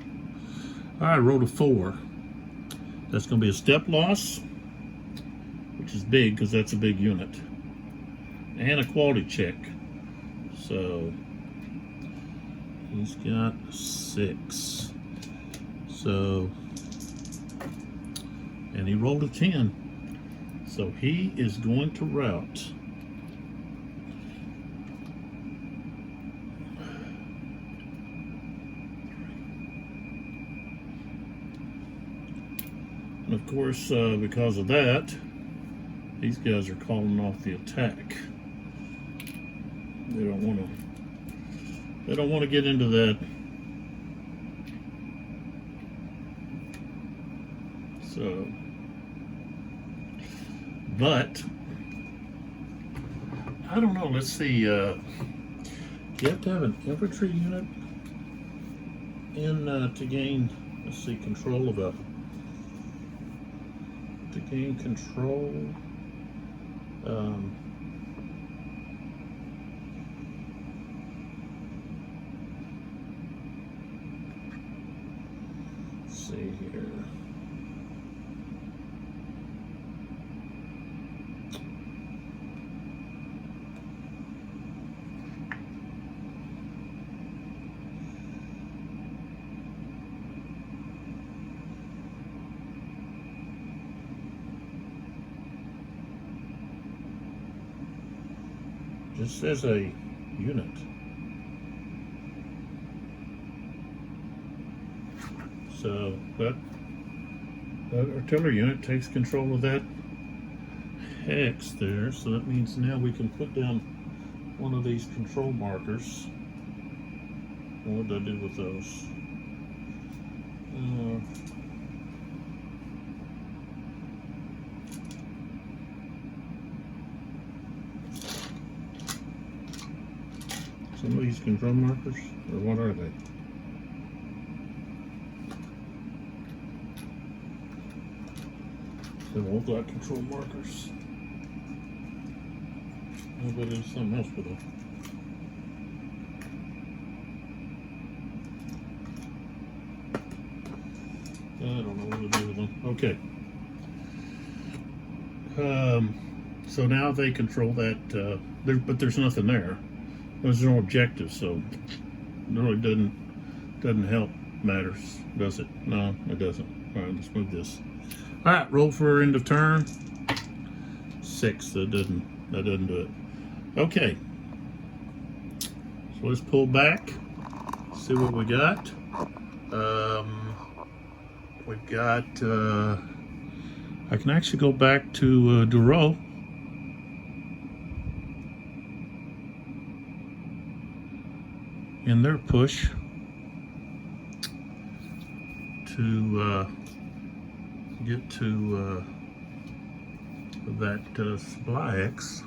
All right, rolled a 4. That's going to be a step loss, which is big because that's a big unit, and a quality check. So he's got 6. So, and he rolled a 10. So he is going to route. And of course, because of that, these guys are calling off the attack. They don't want to. They don't want to get into that. So, but I don't know. Let's see. You have to have an infantry unit in to gain. Let's see, control of a. To gain control. Let's see here. Just as a unit. So that artillery unit takes control of that hex there. So that means now we can put down one of these control markers. What would I do with those? Some of these control markers, or what are they? They won't look like control markers. Maybe there's something else with them. I don't know what to do with them. Okay. So now they control that, but there's nothing there. There's no objective, so it really doesn't help matters, does it? No, it doesn't. All right, let's move this. All right, roll for end of turn. 6. That doesn't do it. Okay. So let's pull back. See what we got. We've got. I can actually go back to Duro. In their push to get to that supply X.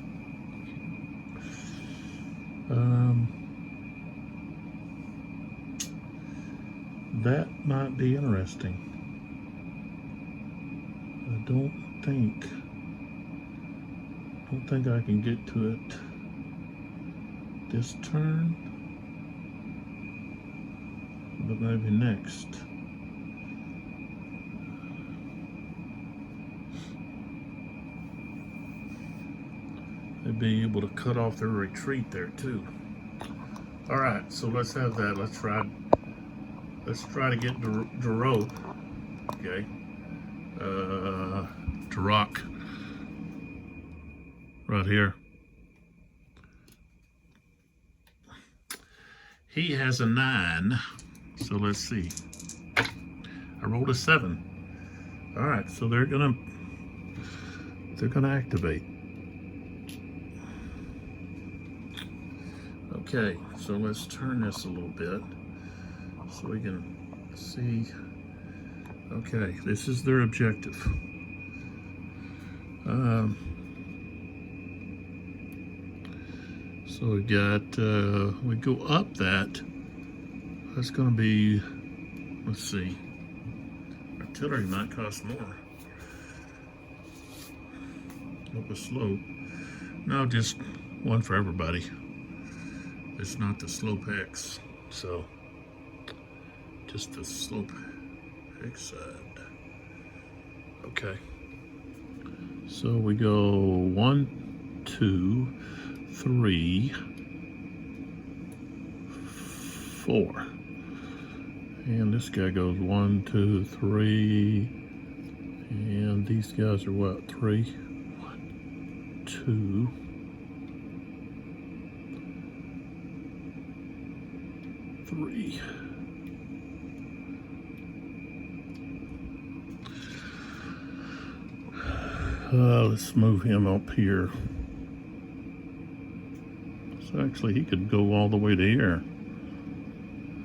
That might be interesting. I don't think I can get to it this turn, but maybe next. They'd be able to cut off their retreat there too. All right, so let's have that. Let's try to get Duro. Okay. Duroc. Right here. He has a 9, so let's see. I rolled a 7. All right, so they're gonna activate. Okay, so let's turn this a little bit so we can see. Okay, this is their objective. So we got, we go up that. That's going to be, let's see. Artillery might cost more. Up a slope. No, just one for everybody. It's not the slope X, so just the slope X side. Okay. So we go 1, 2, 3, 4. And this guy goes 1, 2, 3. And these guys are what? 3, 1, 2. 3. Let's move him up here. So actually he could go all the way to here.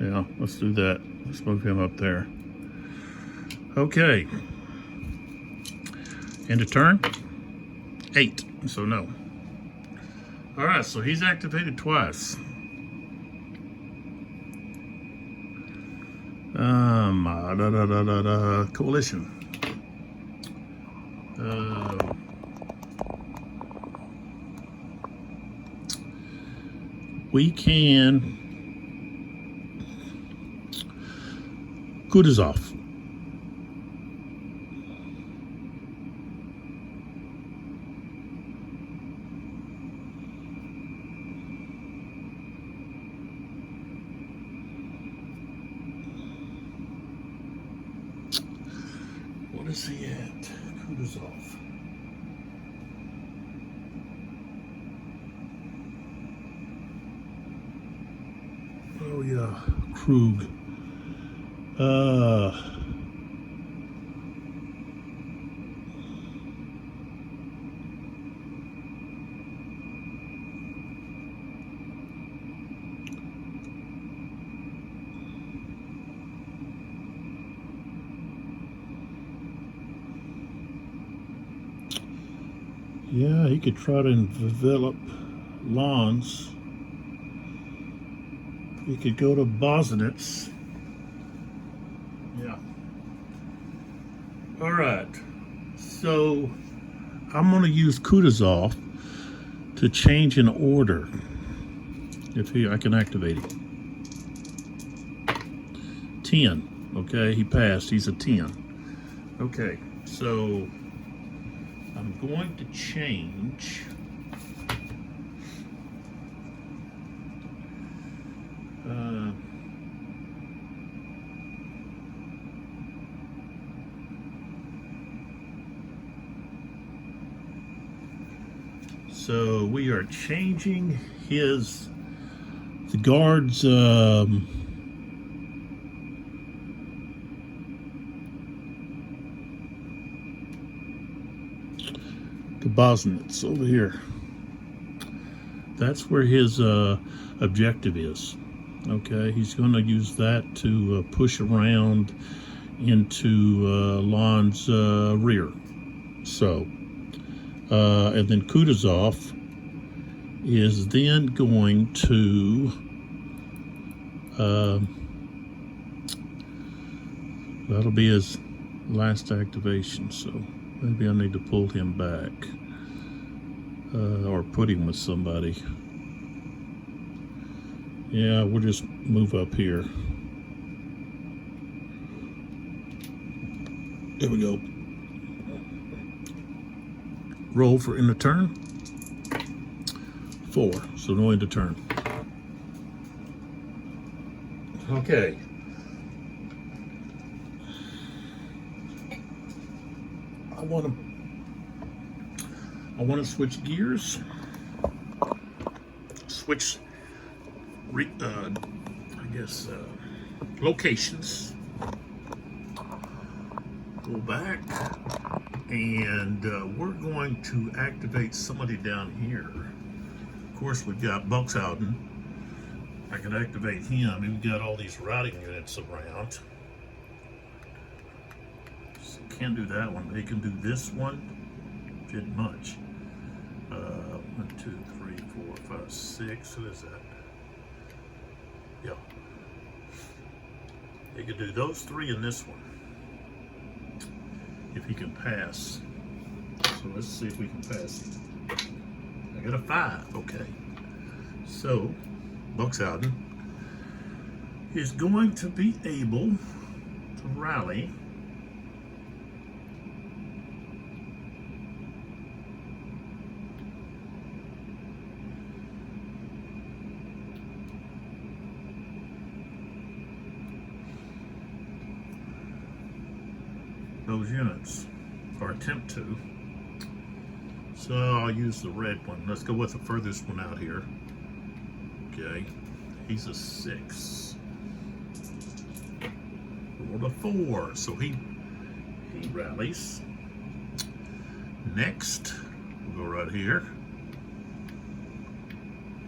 Yeah, let's do that. Let's move him up there. Okay. End of turn. 8, so no. All right, so he's activated twice. Coalition. We can Kutuzov. What is he at? Kutuzov. Oh yeah, Krug. Yeah, he could try to develop lawns. He could go to Austerlitz. Yeah. All right. So I'm going to use Kutuzov to change an order. If I can activate it. 10. Okay, he passed. He's a 10. Okay, so I'm going to change. So we are changing the guards to Austerlitz over here. That's where his objective is. Okay, he's going to use that to push around into Lon's rear. So, and then Kutuzov is then going to that'll be his last activation. So maybe I need to pull him back or put him with somebody. Yeah, we'll just move up here. There we go. Roll for end of turn. 4, so no end of turn. Okay. I want to switch gears. Switch, locations. Go back, and we're going to activate somebody down here. Of course, we've got Buxhausen. I can activate him. We've got all these routing units around. So can't do that one, but he can do this one. Did much. 1, 2, 3, 4, 5, 6. Who is that? Yeah. He could do those 3 in this one. If he can pass. So let's see if we can pass him. I got a 5. Okay. So Buxhausen is going to be able to rally those units, or attempt to. So I'll use the red one. Let's go with the furthest one out here. Okay, he's a 6. Rolled a 4, so he rallies. Next, we'll go right here.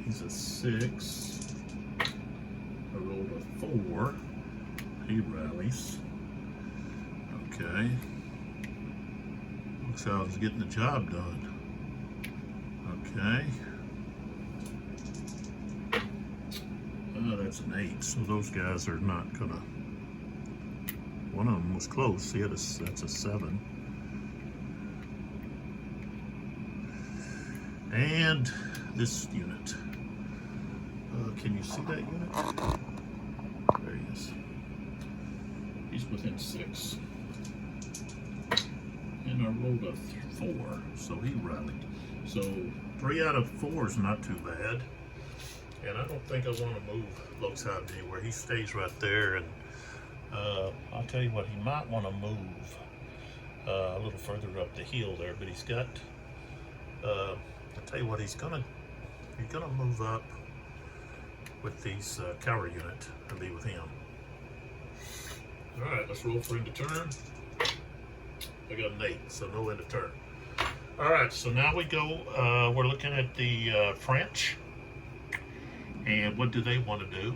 He's a 6. I rolled a 4. He rallies. Okay. Looks like I was getting the job done. Okay. Oh, that's an 8. So those guys are not gonna. One of them was close. He had that's a 7. And this unit. Can you see that unit? There he is. He's within 6. And I rolled a 4, so he rallied. So 3 out of 4 is not too bad. And I don't think I want to move Buxhausen anywhere. He stays right there. And I'll tell you what, he might want to move a little further up the hill there. But he's got. I'll tell you what, he's gonna move up with these cavalry unit and be with him. All right, let's roll for end of turn. I got an 8, so no end of turn. All right, so now we go. We're looking at the French, and what do they want to do?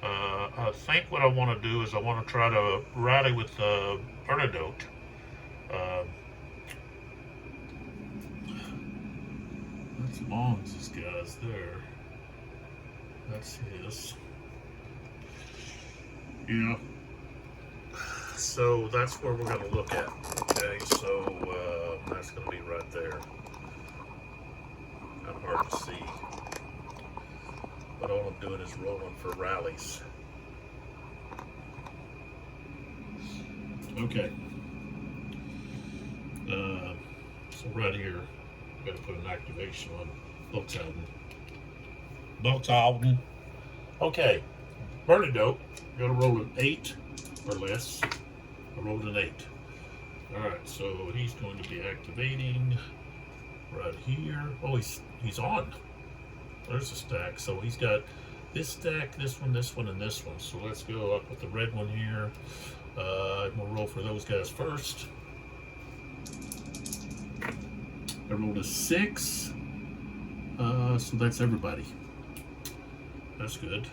I think what I want to do is I want to try to rally with Bernadotte. That's Mons' guys there. That's his. Yeah. So that's where we're going to look at. Okay, so that's going to be right there. Kind of hard to see. But all I'm doing is rolling for rallies. Okay. So right here, I've got to put an activation on Buxhausen. Okay. Bernadotte, got to roll an 8 or less. I rolled an 8. Alright, so he's going to be activating right here. Oh, he's on. There's a stack. So he's got this stack, this one, and this one. So let's go up with the red one here. We'll roll for those guys first. I rolled a 6. So that's everybody. That's good.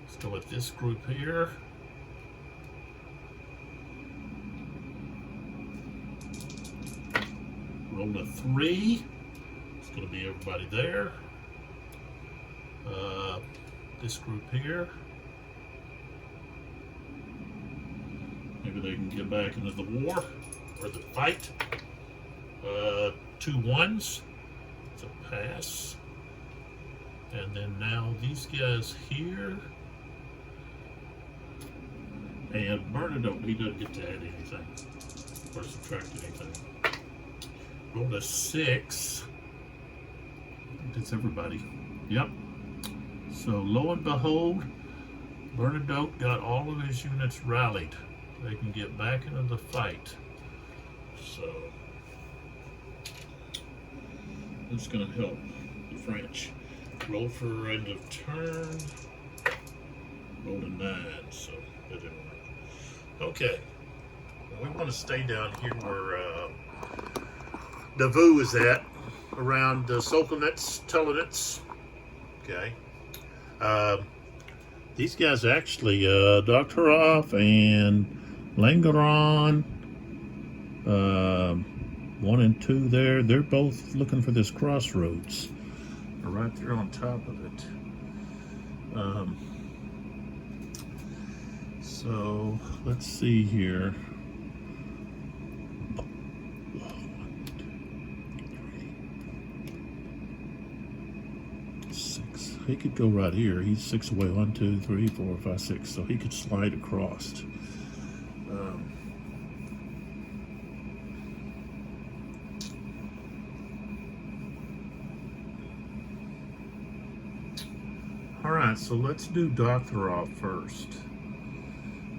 Let's go with this group here. Rolled a 3. It's going to be everybody there. This group here. Maybe they can get back into the war or the fight. 2 1s. It's a pass. And then now these guys here, and Bernadette, he doesn't get to add anything or subtract anything. Roll a 6. I think that's everybody. Yep. So lo and behold, Bernadette got all of his units rallied. They can get back into the fight. So that's going to help the French. Roll for end of turn. Roll a 9, so that didn't work. Okay. We want to stay down here where Davout is at, around Solkonitz, Tellenitz. Okay. These guys actually, Doktorov and Langeron, 1 and 2 there, they're both looking for this crossroads. They're right there on top of it. So let's see here. 6. He could go right here. He's 6 away. 1, 2, 3, 4, 5, 6. So he could slide across. All right, so let's do Doktorov first,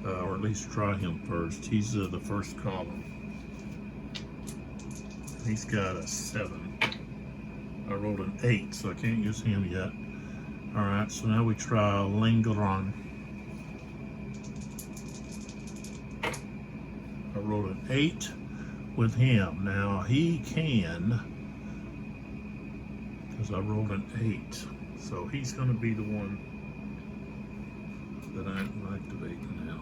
or at least try him first. He's the first column. He's got a 7. I rolled an 8, so I can't use him yet. All right, so now we try Langeron. I rolled an 8 with him. Now he can, because I rolled an 8. So he's going to be the one that I'm activating now.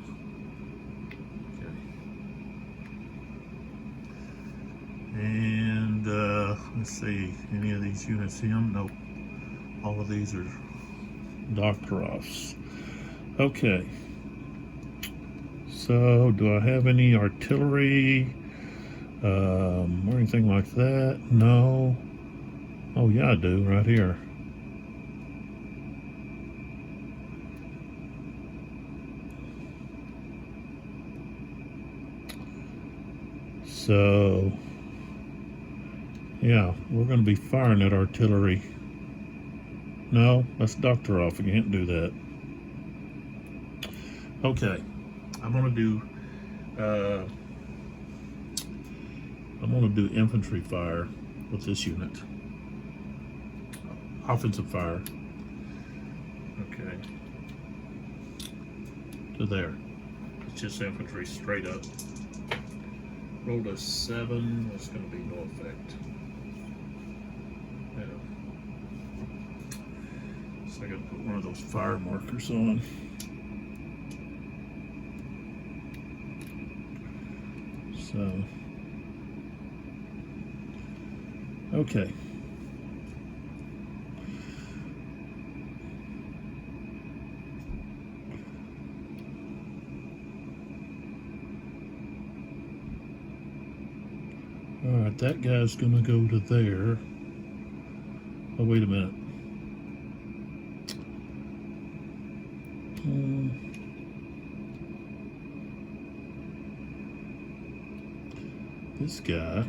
Okay. And let's see, any of these units him? Nope. All of these are Doktorovs. Okay. So do I have any artillery or anything like that? No. Oh yeah, I do, right here. So, yeah, we're going to be firing that artillery. No, that's Doktorov. I can't do that. Okay, I'm going to do infantry fire with this unit. Offensive fire. Okay. To there. It's just infantry straight up. Rolled a 7, that's going to be no effect. Yeah. So I got to put one of those fire markers on. So, okay. All right, that guy's going to go to there. Oh, wait a minute. This guy.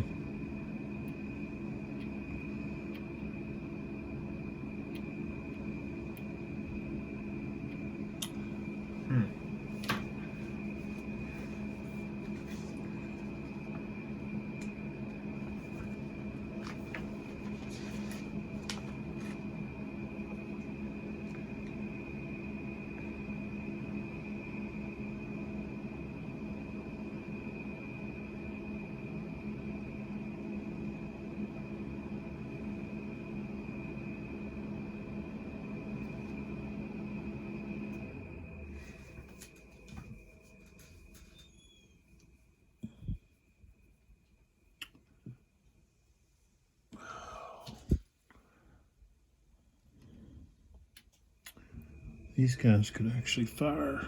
These guys could actually fire.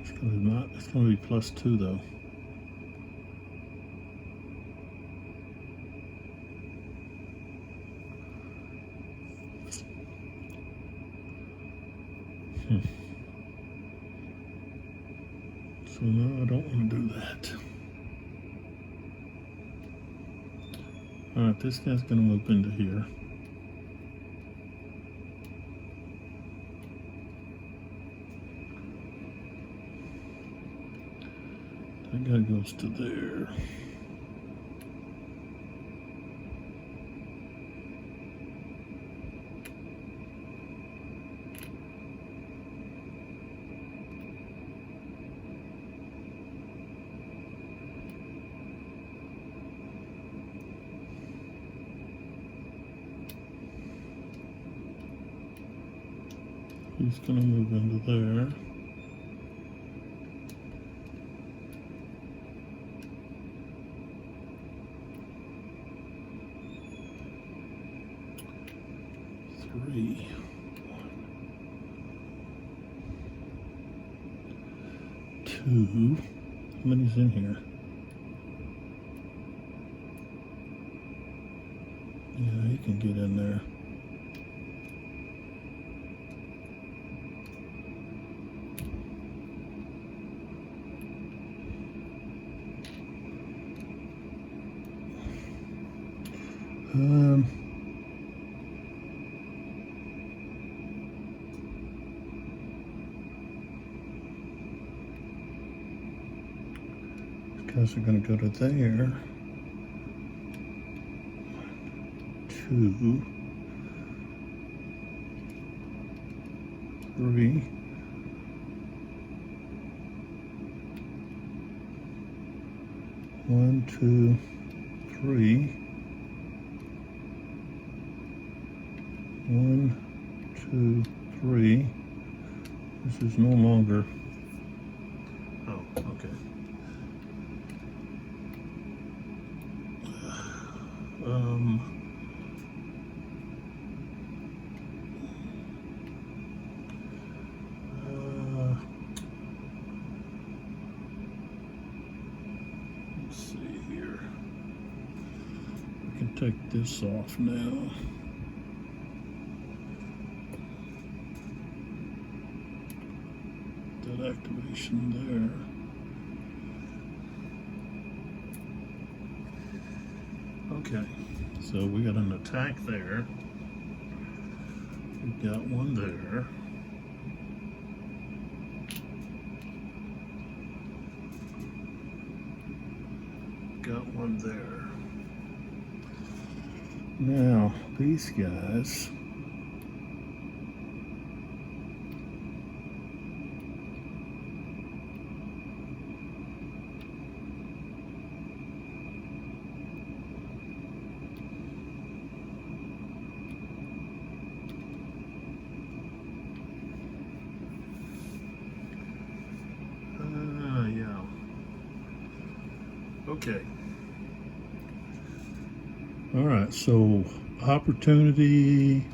It's going to be +2 though. So no, I don't want to do that. Alright, this guy's going to move into here. That guy goes to there. He's going to move into there. Three. Two. How many's in here? Yeah, he can get in there. Guys are going to go to there. 2, 3. One, 2, 3. 1, 2, 3. This is no longer. Oh, okay. Let's see here. We can take this off now. That activation there. Okay, so we got an attack there. We've got one there. Got one there. Now, these guys. Okay. All right, so opportunity,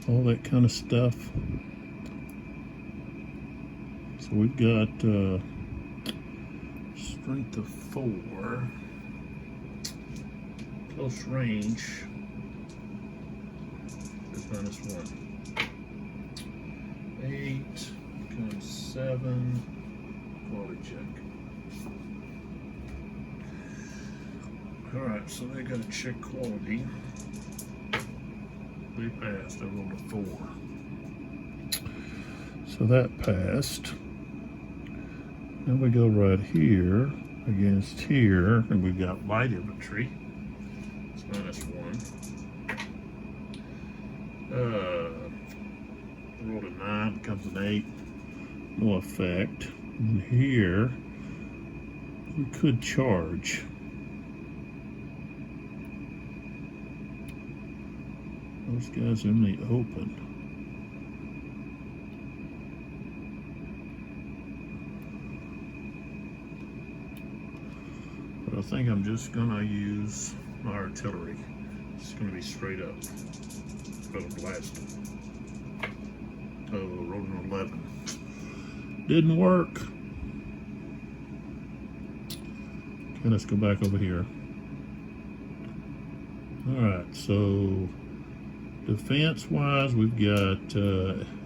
all that kind of stuff. So we've got strength of 4, close range is -1. 8 becomes 7, quality check. Alright, so they got to check quality. They passed, they rolled a 4. So that passed. Then we go right here against here, and we've got light infantry. It's -1. Rolled a 9, becomes an 8. No effect. And here, we could charge. Those guys are in the open. But I think I'm just gonna use my artillery. It's gonna be straight up. Gonna blast them. Oh, rolled an 11. Didn't work. Okay, let's go back over here. All right, so defense-wise, we've got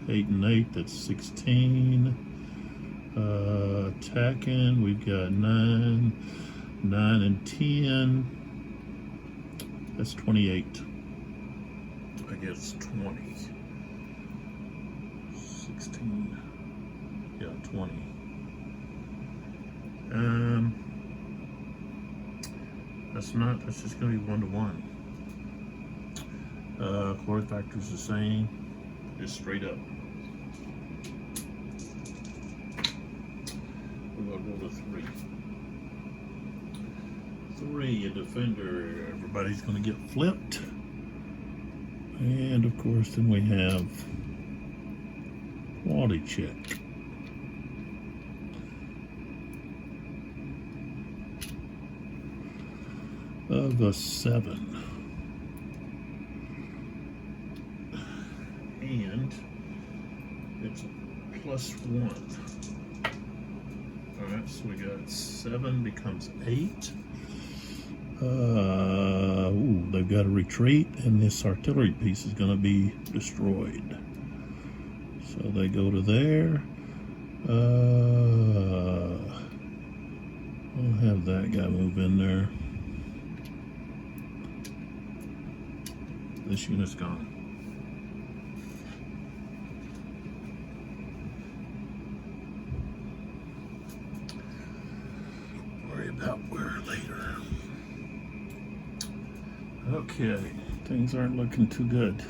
8 and 8, that's 16. Attacking, we've got 9, 9 and 10, that's 28. I guess 20. 16, yeah, 20. That's just gonna be 1 to 1. Quarter factor's the same, just straight up. We're gonna go to 3. 3, a defender, everybody's gonna get flipped. And of course, then we have quality check. Of a 7. And it's a +1. Alright, so we got 7 becomes 8. Ooh, they've got to retreat, and this artillery piece is going to be destroyed. So they go to there. I'll have that guy move in there. This unit's gone. Worry about where later. Okay, things aren't looking too good.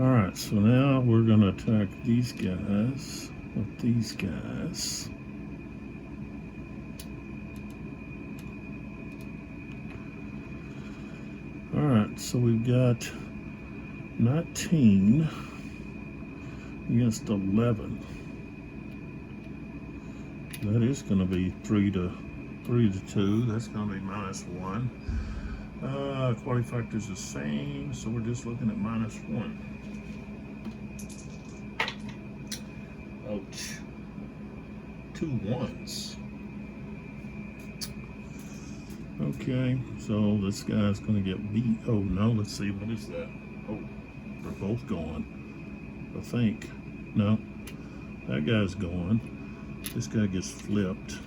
Alright, so now we're going to attack these guys with these guys. Alright, so we've got 19 against 11. That is going to be 3 to 2. That's going to be -1. Quality factor is the same, so we're just looking at -1. Ouch. 2 1s. Okay, so this guy's going to get beat. Oh no, let's see, what is that? Oh, they're both going. I think. No, that guy's going. This guy gets flipped.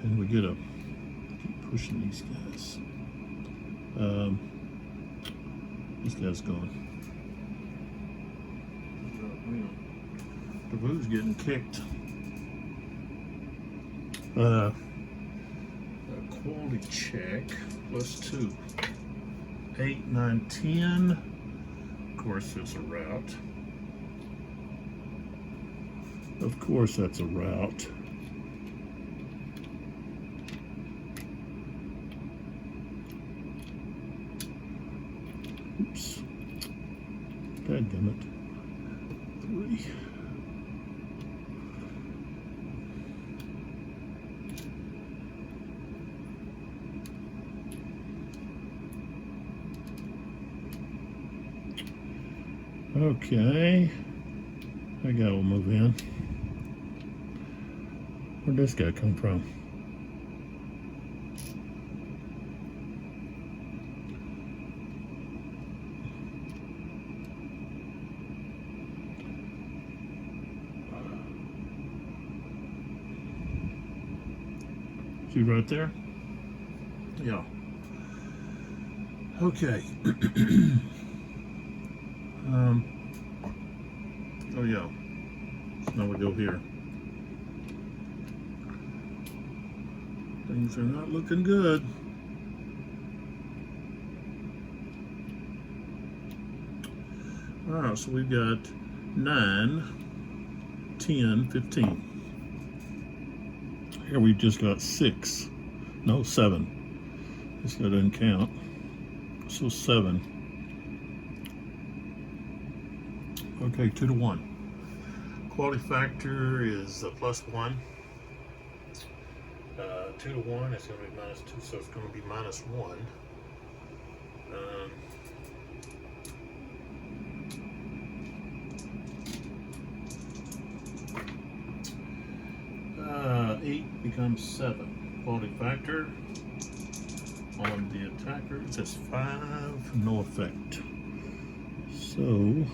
And we get a keep pushing these guys. This guy's going. Davoo's getting kicked. Quality check +2. 8, 9, 10. Of course, there's a route. Of course, that's a route. Oops. Dadgummit. 3. Okay. That guy will move in. Where'd this guy come from? See right there? Yeah. Okay. Oh yeah. Now we go here. Things are not looking good. Alright, so we've got 9, 10, 15. Here we've just got 6. No, 7. This guy doesn't count. So 7. Okay, 2 to 1. Quality factor is +1. 2 to 1 is going to be -2, so it's going to be -1. Eight becomes 7. Quality factor on the attacker, it says 5, no effect. So So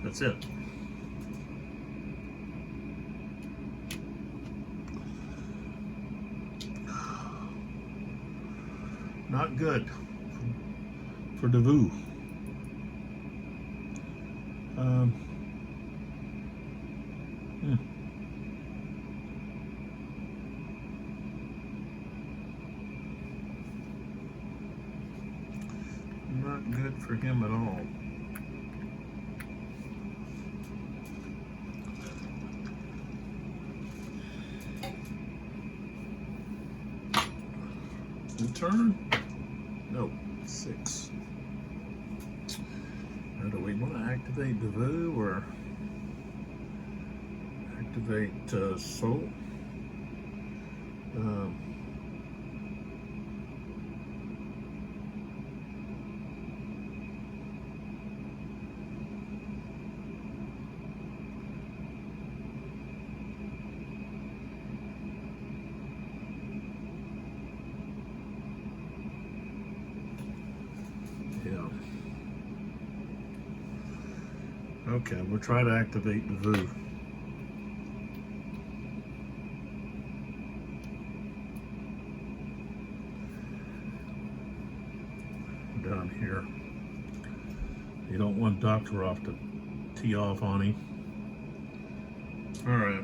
that's it. Not good for Davoo. Not good for him at all. Turn? No, 6. Now, do we want to activate Davoo or activate Soul? Yeah. Okay, we'll try to activate Davoo. Down here. You don't want Doctor off to tee off on him. All right.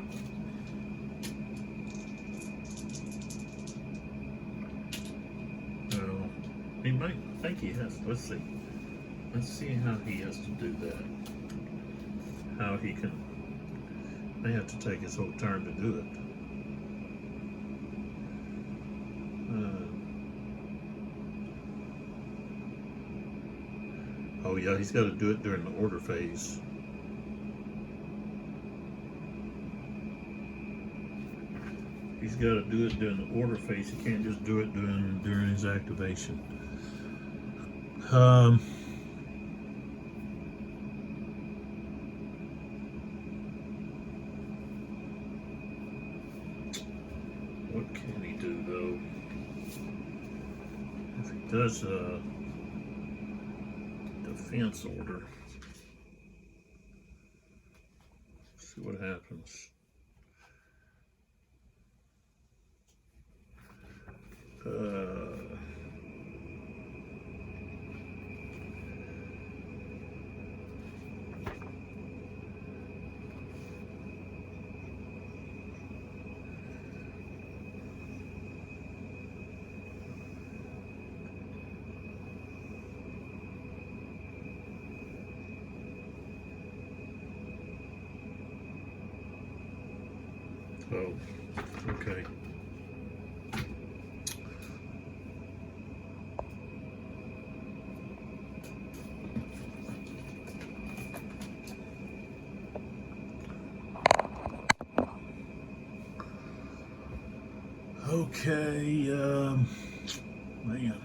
He might think he has. Let's see. Let's see how he has to do that. How he can. May have to take his whole turn to do it. Oh yeah, he's got to do it during the order phase. He's got to do it during the order phase. He can't just do it during his activation. What can he do though? If he does a defense order, let's see what happens. Oh, okay. Okay, man.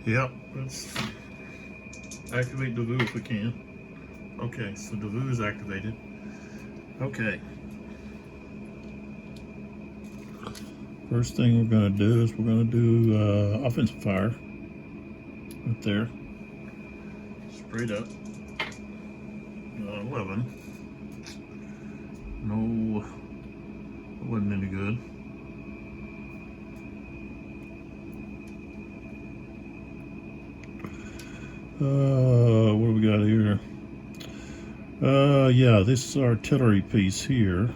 Yep, let's activate Davoo if we can. Okay, so Davoo is activated. Okay. First thing we're going to do is we're going to do offensive fire. Right there. Straight up. 11. No, it wasn't any good. What do we got here? Yeah, this artillery piece here.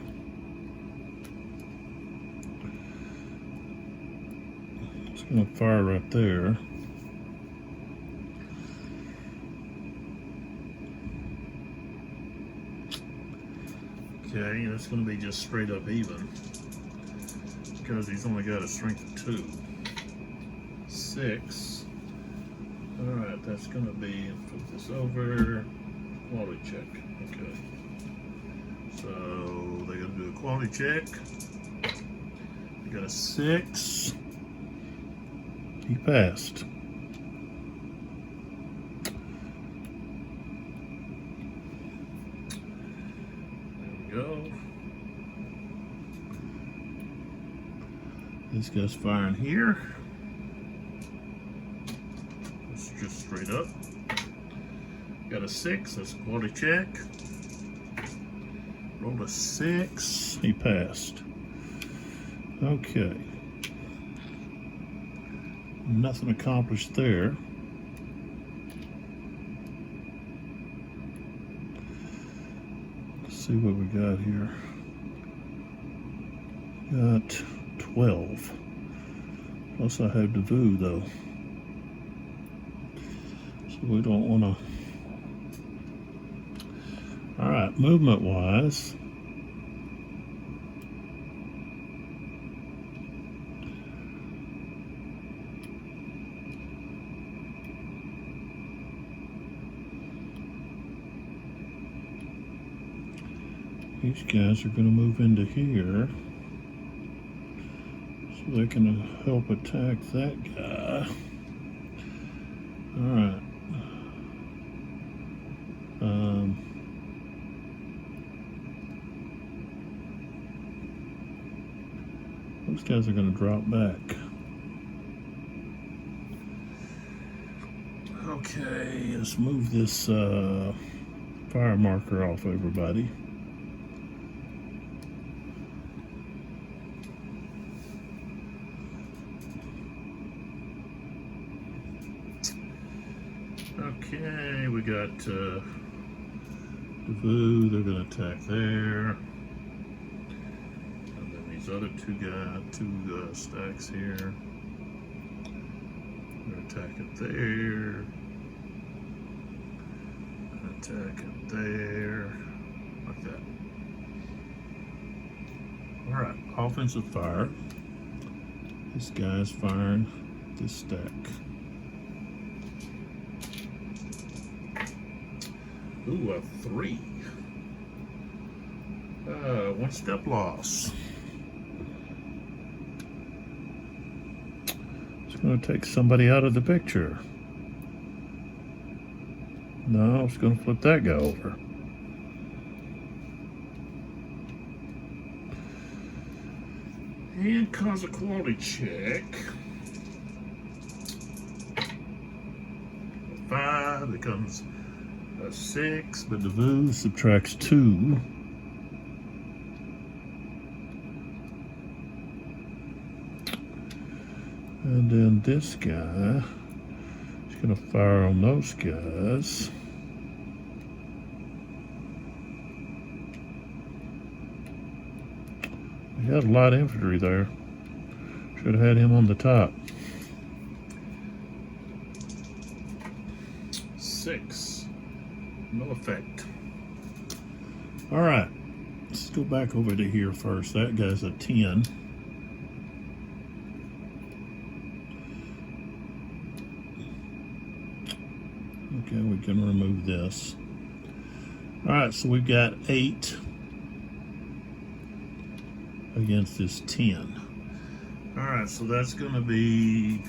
It's gonna fire right there. Okay, and it's going to be just straight up even because he's only got a strength of 2. 6. Alright, that's going to be, flip this over, quality check. Okay. So they're going to do a quality check. They got a 6. He passed. Go. This guy's firing here. It's just straight up. Got a 6. That's a quality check. Rolled a 6. He passed. Okay. Nothing accomplished there. See what we got here. Got 12. Plus I have Devu though. So we don't want to. Alright, movement wise. These guys are going to move into here so they can help attack that guy. Alright. Those guys are going to drop back. Okay, let's move this fire marker off everybody. Okay, we got Devu, they're going to attack there. And then these other two stacks here. They're attacking there. Attacking there. Like that. Alright, offensive fire. This guy's firing this stack. Ooh, a 3. 1 step loss. It's going to take somebody out of the picture. No, it's going to flip that guy over. And cause a quality check. 5 becomes a 6, but Devu subtracts 2. And then this guy is going to fire on those guys. He had a lot of infantry there. Should have had him on the top. 6. No effect. Alright. Let's go back over to here first. That guy's a 10. Okay, we can remove this. Alright, so we've got 8 against this 10. Alright, so that's going to be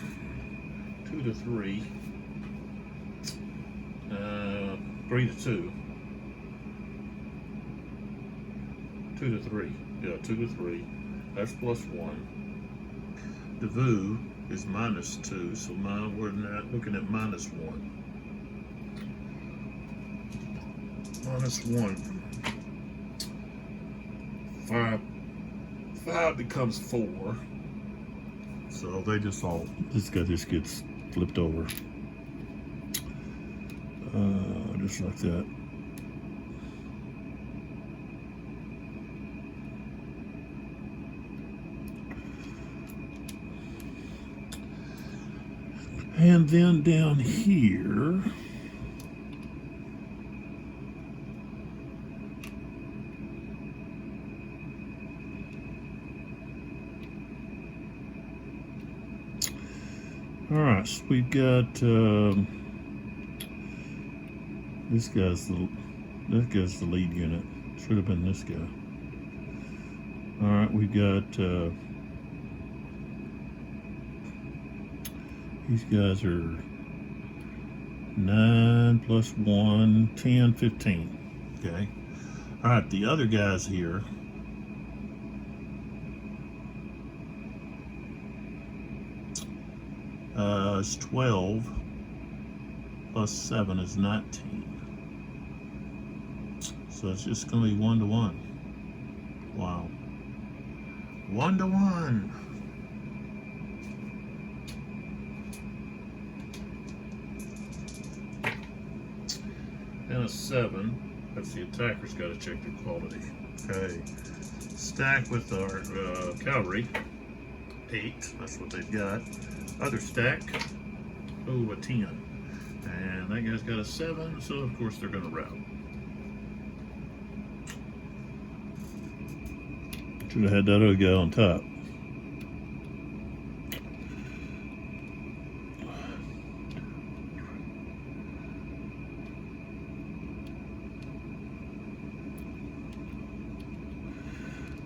2 to 3. 3 to 2. 2 to 3. Yeah, 2 to 3. That's plus 1. Devu is minus 2, so we're not looking at minus 1. Minus 1. 5 becomes 4. So they just all, this guy just gets flipped over. Just like that. And then down here, All right, so we've got this guy's the lead unit. Should have been this guy. All right, we've got these guys are 9 plus 1, 10, 15. Okay. All right, the other guys here. Is 12 plus 7 is 19. So it's just going to be 1 to 1. Wow. 1 to 1. And a 7. That's the attacker's got to check their quality. Okay. Stack with our cavalry. 8. That's what they've got. Other stack. Oh, a 10. And that guy's got a 7, so of course they're going to rout. Should have had that other guy on top.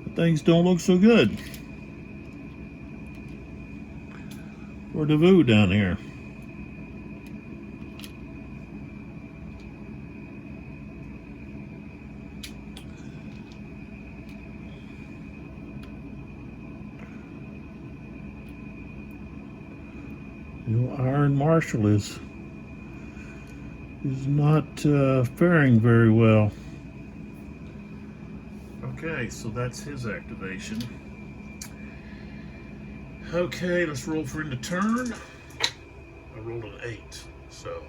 But things don't look so good for Davoo down here. Iron Marshal is not faring very well. Okay, so that's his activation. Okay, let's roll for end of turn. I rolled an 8, so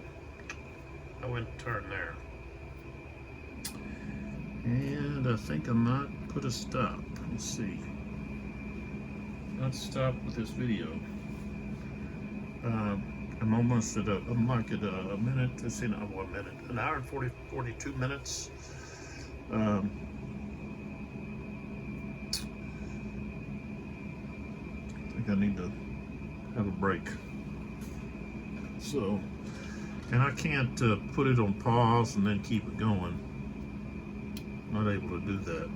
I went turn there. And I think I might put a stop. Let's see. Let's stop with this video. I'm almost at I'm like at a minute, let's see, not 1 minute, an hour and 42 minutes. I think I need to have a break. So, and I can't put it on pause and then keep it going. Not able to do that.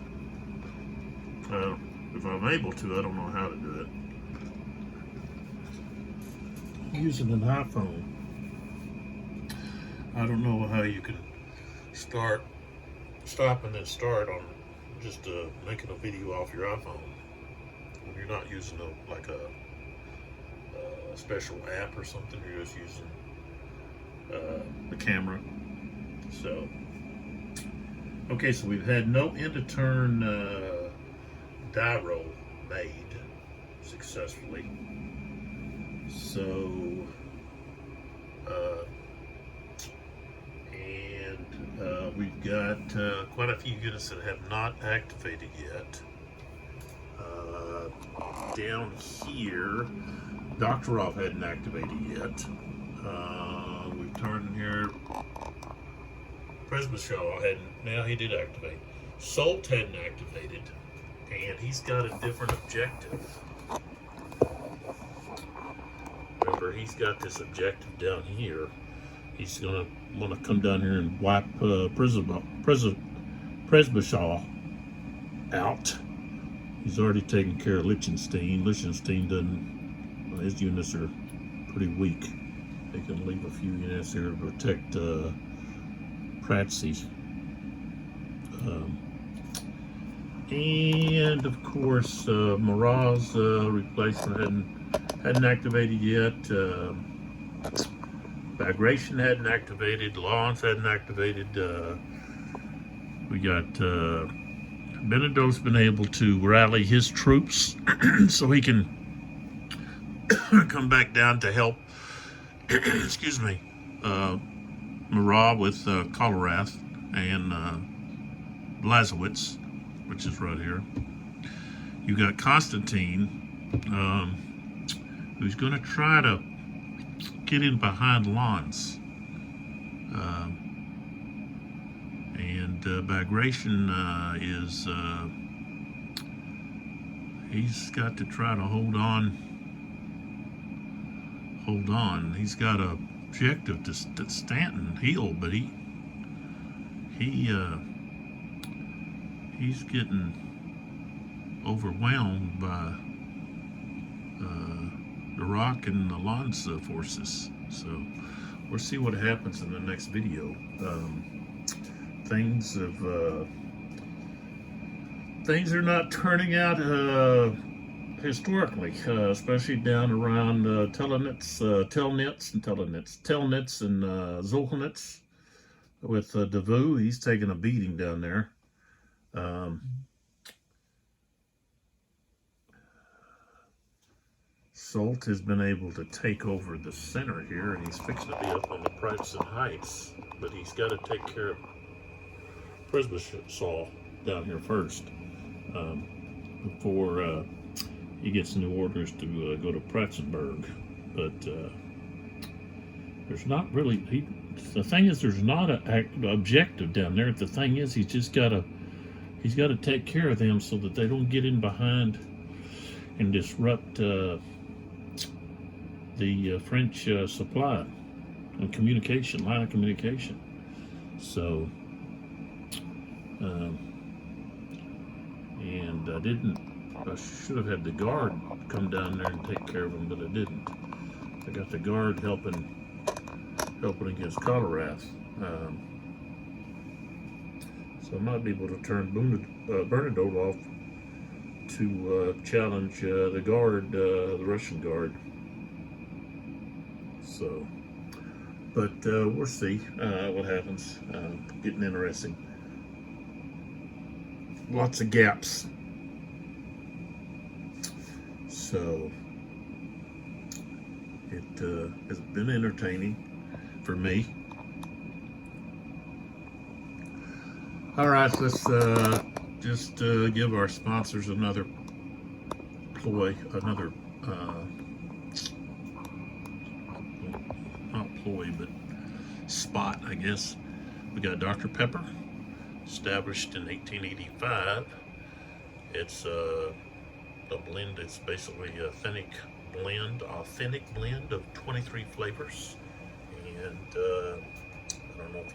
If I'm able to, I don't know how to do it. Using an iPhone, I don't know how you can stop and then start on just making a video off your iPhone when you're not using a special app or something. You're just using the camera. So okay, so we've had no end of turn die roll made successfully. So, we've got quite a few units that have not activated yet. Down here, Doctorov hadn't activated yet. We've turned here. Presbyshah hadn't. Now he did activate. Salt hadn't activated, and he's got a different objective. Remember, he's got this objective down here. He's gonna want to come down here and wipe Presbyshah out. He's already taken care of Liechtenstein. Liechtenstein doesn't. Well, his units are pretty weak. They can leave a few units here to protect Pratsy. And of course, Marat's replacement hadn't activated yet. Bagration hadn't activated. Lawrence hadn't activated. We got Benedict's been able to rally his troops so he can come back down to help. Excuse me, Marat with Kolarath and Blazowitz, which is right here. You got Constantine, who's going to try to get in behind Lons. And Bagration is, he's got to try to hold hold on. He's got a objective to Stanton Hill, but he's getting overwhelmed by the Rock and the Lons forces. So we'll see what happens in the next video. Things are not turning out historically, especially down around Telnitz and Zolnitz with Davu. He's taking a beating down there. Solt has been able to take over the center here, and he's fixing to be up on the Priceton Heights, but he's got to take care of Presbyterian down here first before he gets new orders to go to Pratzenberg. But there's not really, the thing is, there's not an objective down there. The thing is, he's got to take care of them so that they don't get in behind and disrupt the French supply and communication, line of communication. So, and I should have had the guard come down there and take care of them, but I didn't. I got the guard helping against Colerath. So I might be able to turn Bernadotte off to challenge the guard, the Russian guard. So, but we'll see what happens. Getting interesting. Lots of gaps. So it has been entertaining for me. All right, let's just give our sponsors another ploy, not ploy, but spot, I guess. We got Dr. Pepper, established in 1885. It's a blend. It's basically an authentic blend of 23 flavors. And I don't know if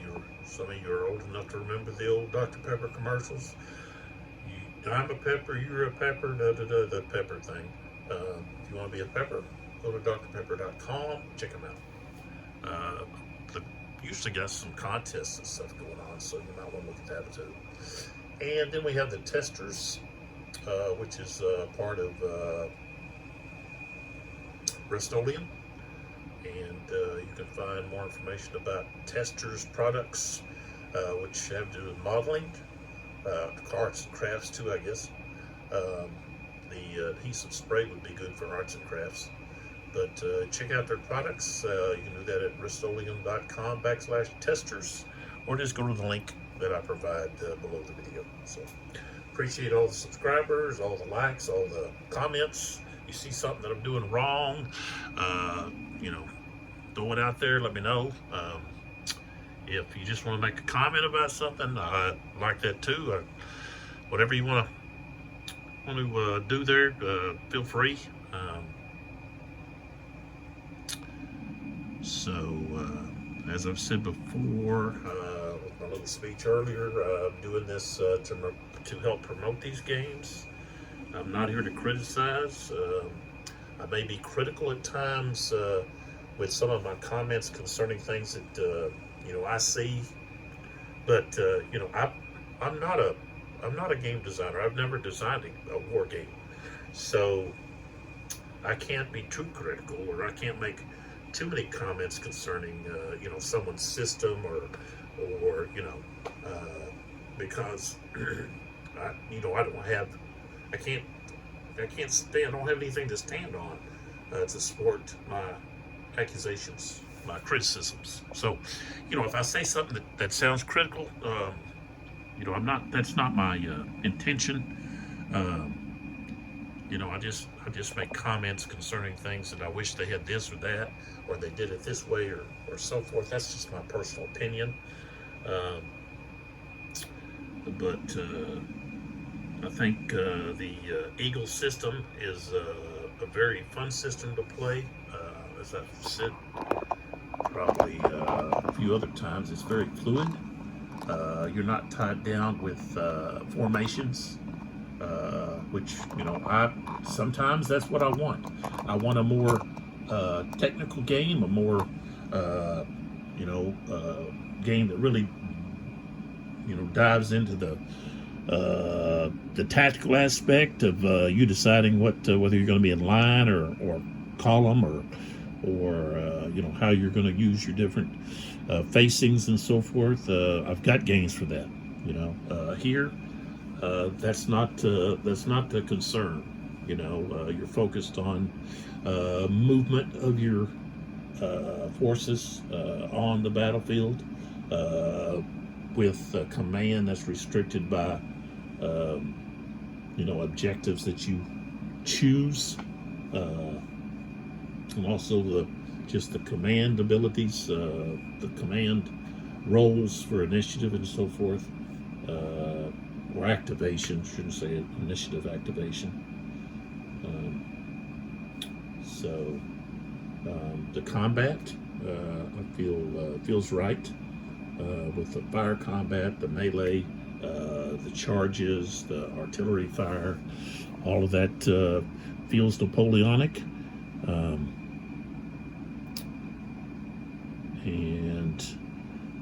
some of you are old enough to remember the old Dr. Pepper commercials. I'm a pepper, you're a pepper, the pepper thing. If you want to be a pepper, go to drpepper.com, check them out. Usually got some contests and stuff going on, so you might want to look at that too. And then we have the testers, which is part of Rust-Oleum. And you can find more information about testers products, which have to do with modeling, arts and crafts too, I guess. The adhesive spray would be good for arts and crafts. But check out their products. You can do that at rustoleum.com/testers, or just go to the link that I provide below the video. So appreciate all the subscribers, all the likes, all the comments. You see something that I'm doing wrong, throw it out there, let me know. If you just want to make a comment about something, I like that too. Whatever you want to do there, feel free. So, as I've said before, with my little speech earlier, I'm doing this to help promote these games. I'm not here to criticize. I may be critical at times with some of my comments concerning things that I see, but I'm not a game designer. I've never designed a war game, so I can't be too critical, or I can't make too many comments concerning someone's system or because I don't have anything to stand on to support my accusations, my criticisms. So if I say something that sounds critical, that's not my intention. I just make comments concerning things that I wish they had this or that, or they did it this way, or so forth. That's just my personal opinion. But I think the Eagle system is a very fun system to play. as I've said probably a few other times, it's very fluid. You're not tied down with formations, which, you know, sometimes that's what I want. I want a more technical game, a more game that really, dives into the tactical aspect of you deciding whether you're going to be in line or column or how you're going to use your different facings and so forth. I've got games for that. Here that's not the concern. You're focused on movement of your forces on the battlefield with command that's restricted by objectives that you choose, and also the command abilities, the command roles for initiative and so forth, or activation. Shouldn't say it, initiative activation. The combat I feel feels right with the fire combat, the melee, the charges, the artillery fire. All of that feels Napoleonic. And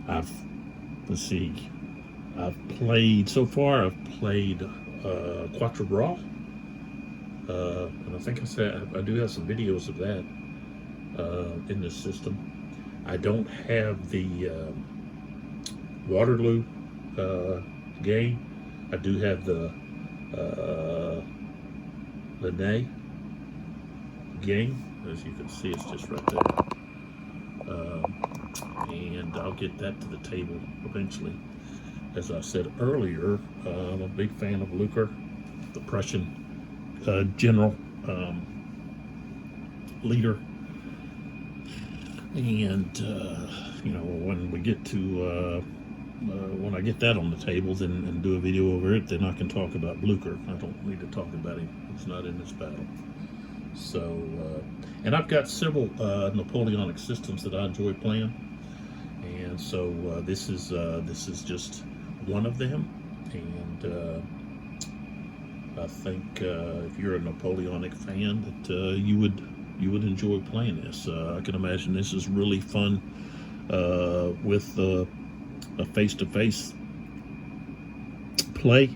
I've played Quatre Bras, and I think I said I do have some videos of that in this system. I don't have the Waterloo game. I do have the Linné game. As you can see, it's just right there. And I'll get that to the table eventually. As I said earlier, I'm a big fan of Blücher, the Prussian general leader. And when we get to when I get that on the tables and do a video over it, then I can talk about Blücher. I don't need to talk about him. He's not in this battle. So, and I've got several Napoleonic systems that I enjoy playing, and so this is just one of them. And I think if you're a Napoleonic fan, that you would enjoy playing this. I can imagine this is really fun with a face-to-face play.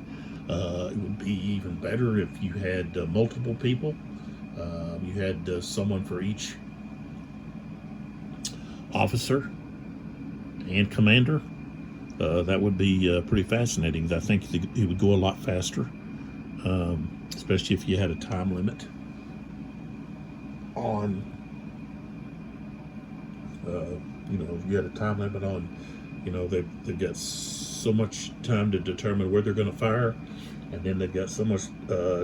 It would be even better if you had multiple people. You had someone for each officer and commander. That would be pretty fascinating. I think it would go a lot faster, especially if you had a time limit on, if you had a time limit on, they've got so much time to determine where they're going to fire, and then they've got so much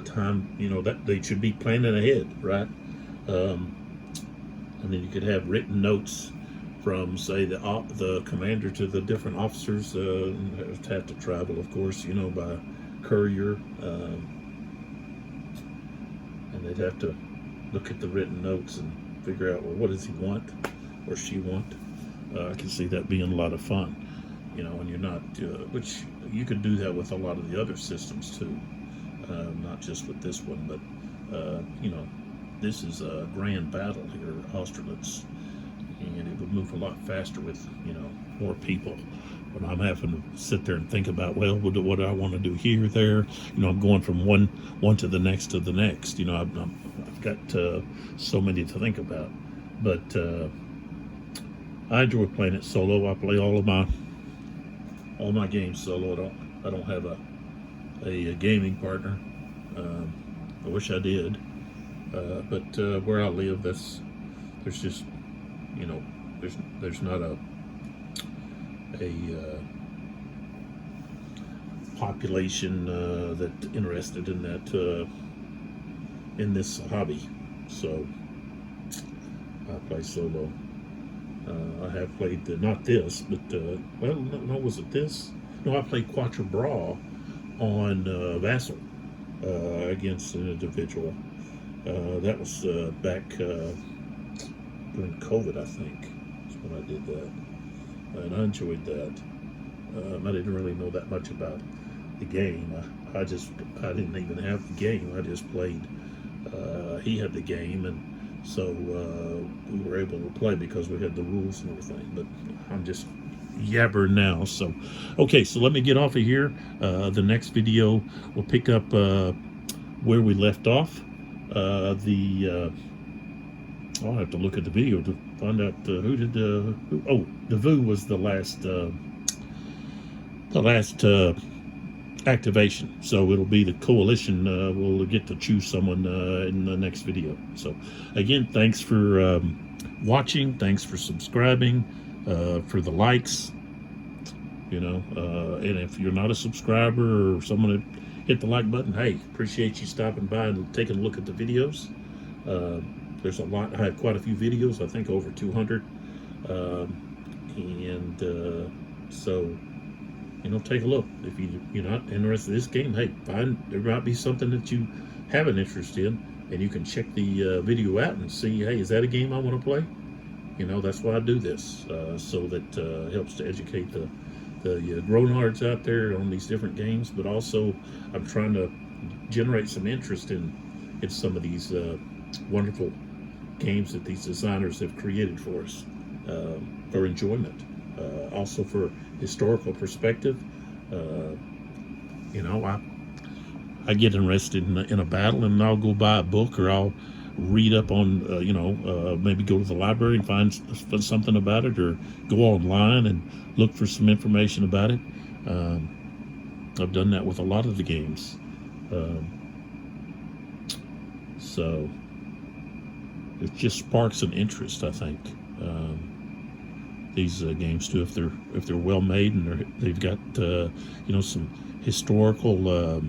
time, that they should be planning ahead, right? And then you could have written notes from, say, the commander to the different officers. Have to travel, of course, by courier, and they'd have to look at the written notes and figure out, well, what does he want or she want? I can see that being a lot of fun, and you're not, which you could do that with a lot of the other systems too, not just with this one, but this is a grand battle here at Austerlitz, and it would move a lot faster with more people. When I'm having to sit there and think about, well, what do I want to do here, there? I'm going from one to the next to the next. I've got so many to think about, but I enjoy playing it solo. I play all my games solo. I don't have a gaming partner. I wish I did, but where I live, there's just there's not a population that interested in that in this hobby, so I play solo. I have played not this, but was it this? No, I played Quatre Bras on Vassal against an individual. That was back during COVID, I think. That's when I did that. And I enjoyed that. I didn't really know that much about the game. I didn't even have the game. I just played. He had the game, and so we were able to play because we had the rules and everything. But I'm just yabbering now. So, okay, so let me get off of here. The next video we'll pick up where we left off. I'll have to look at the video to find out who did oh, the VU was the last activation. So it'll be the coalition. We'll get to choose someone in the next video. So again, thanks for watching. Thanks for subscribing, for the likes. You know, and if you're not a subscriber or someone that hit the like button, hey, appreciate you stopping by and taking a look at the videos. There's a lot. I have quite a few videos. I think over 200. So, you know, take a look. If you're not interested in this game, hey, there might be something that you have an interest in, and you can check the video out and see, hey, is that a game I want to play? You know, that's why I do this, so that helps to educate the grown-hards out there on these different games, but also I'm trying to generate some interest in some of these wonderful games that these designers have created for us, for enjoyment, also for historical perspective. You know, I get interested in a battle, and I'll go buy a book, or I'll read up on, you know, maybe go to the library and find something about it, or go online and look for some information about it. I've done that with a lot of the games. So it just sparks an interest, I think. These games too, if they're well made, and they've got you know, some historical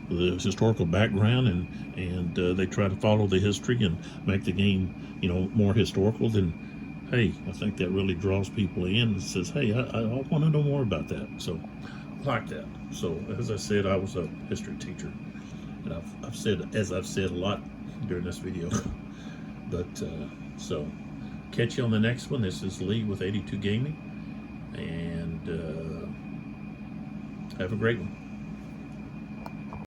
the historical background, and they try to follow the history and make the game, you know, more historical, then hey, I think that really draws people in and says, hey, I want to know more about that. So I like that. So as I said, I was a history teacher, and I've said a lot during this video. But so catch you on the next one. This is Lee with 82 Gaming, and have a great one.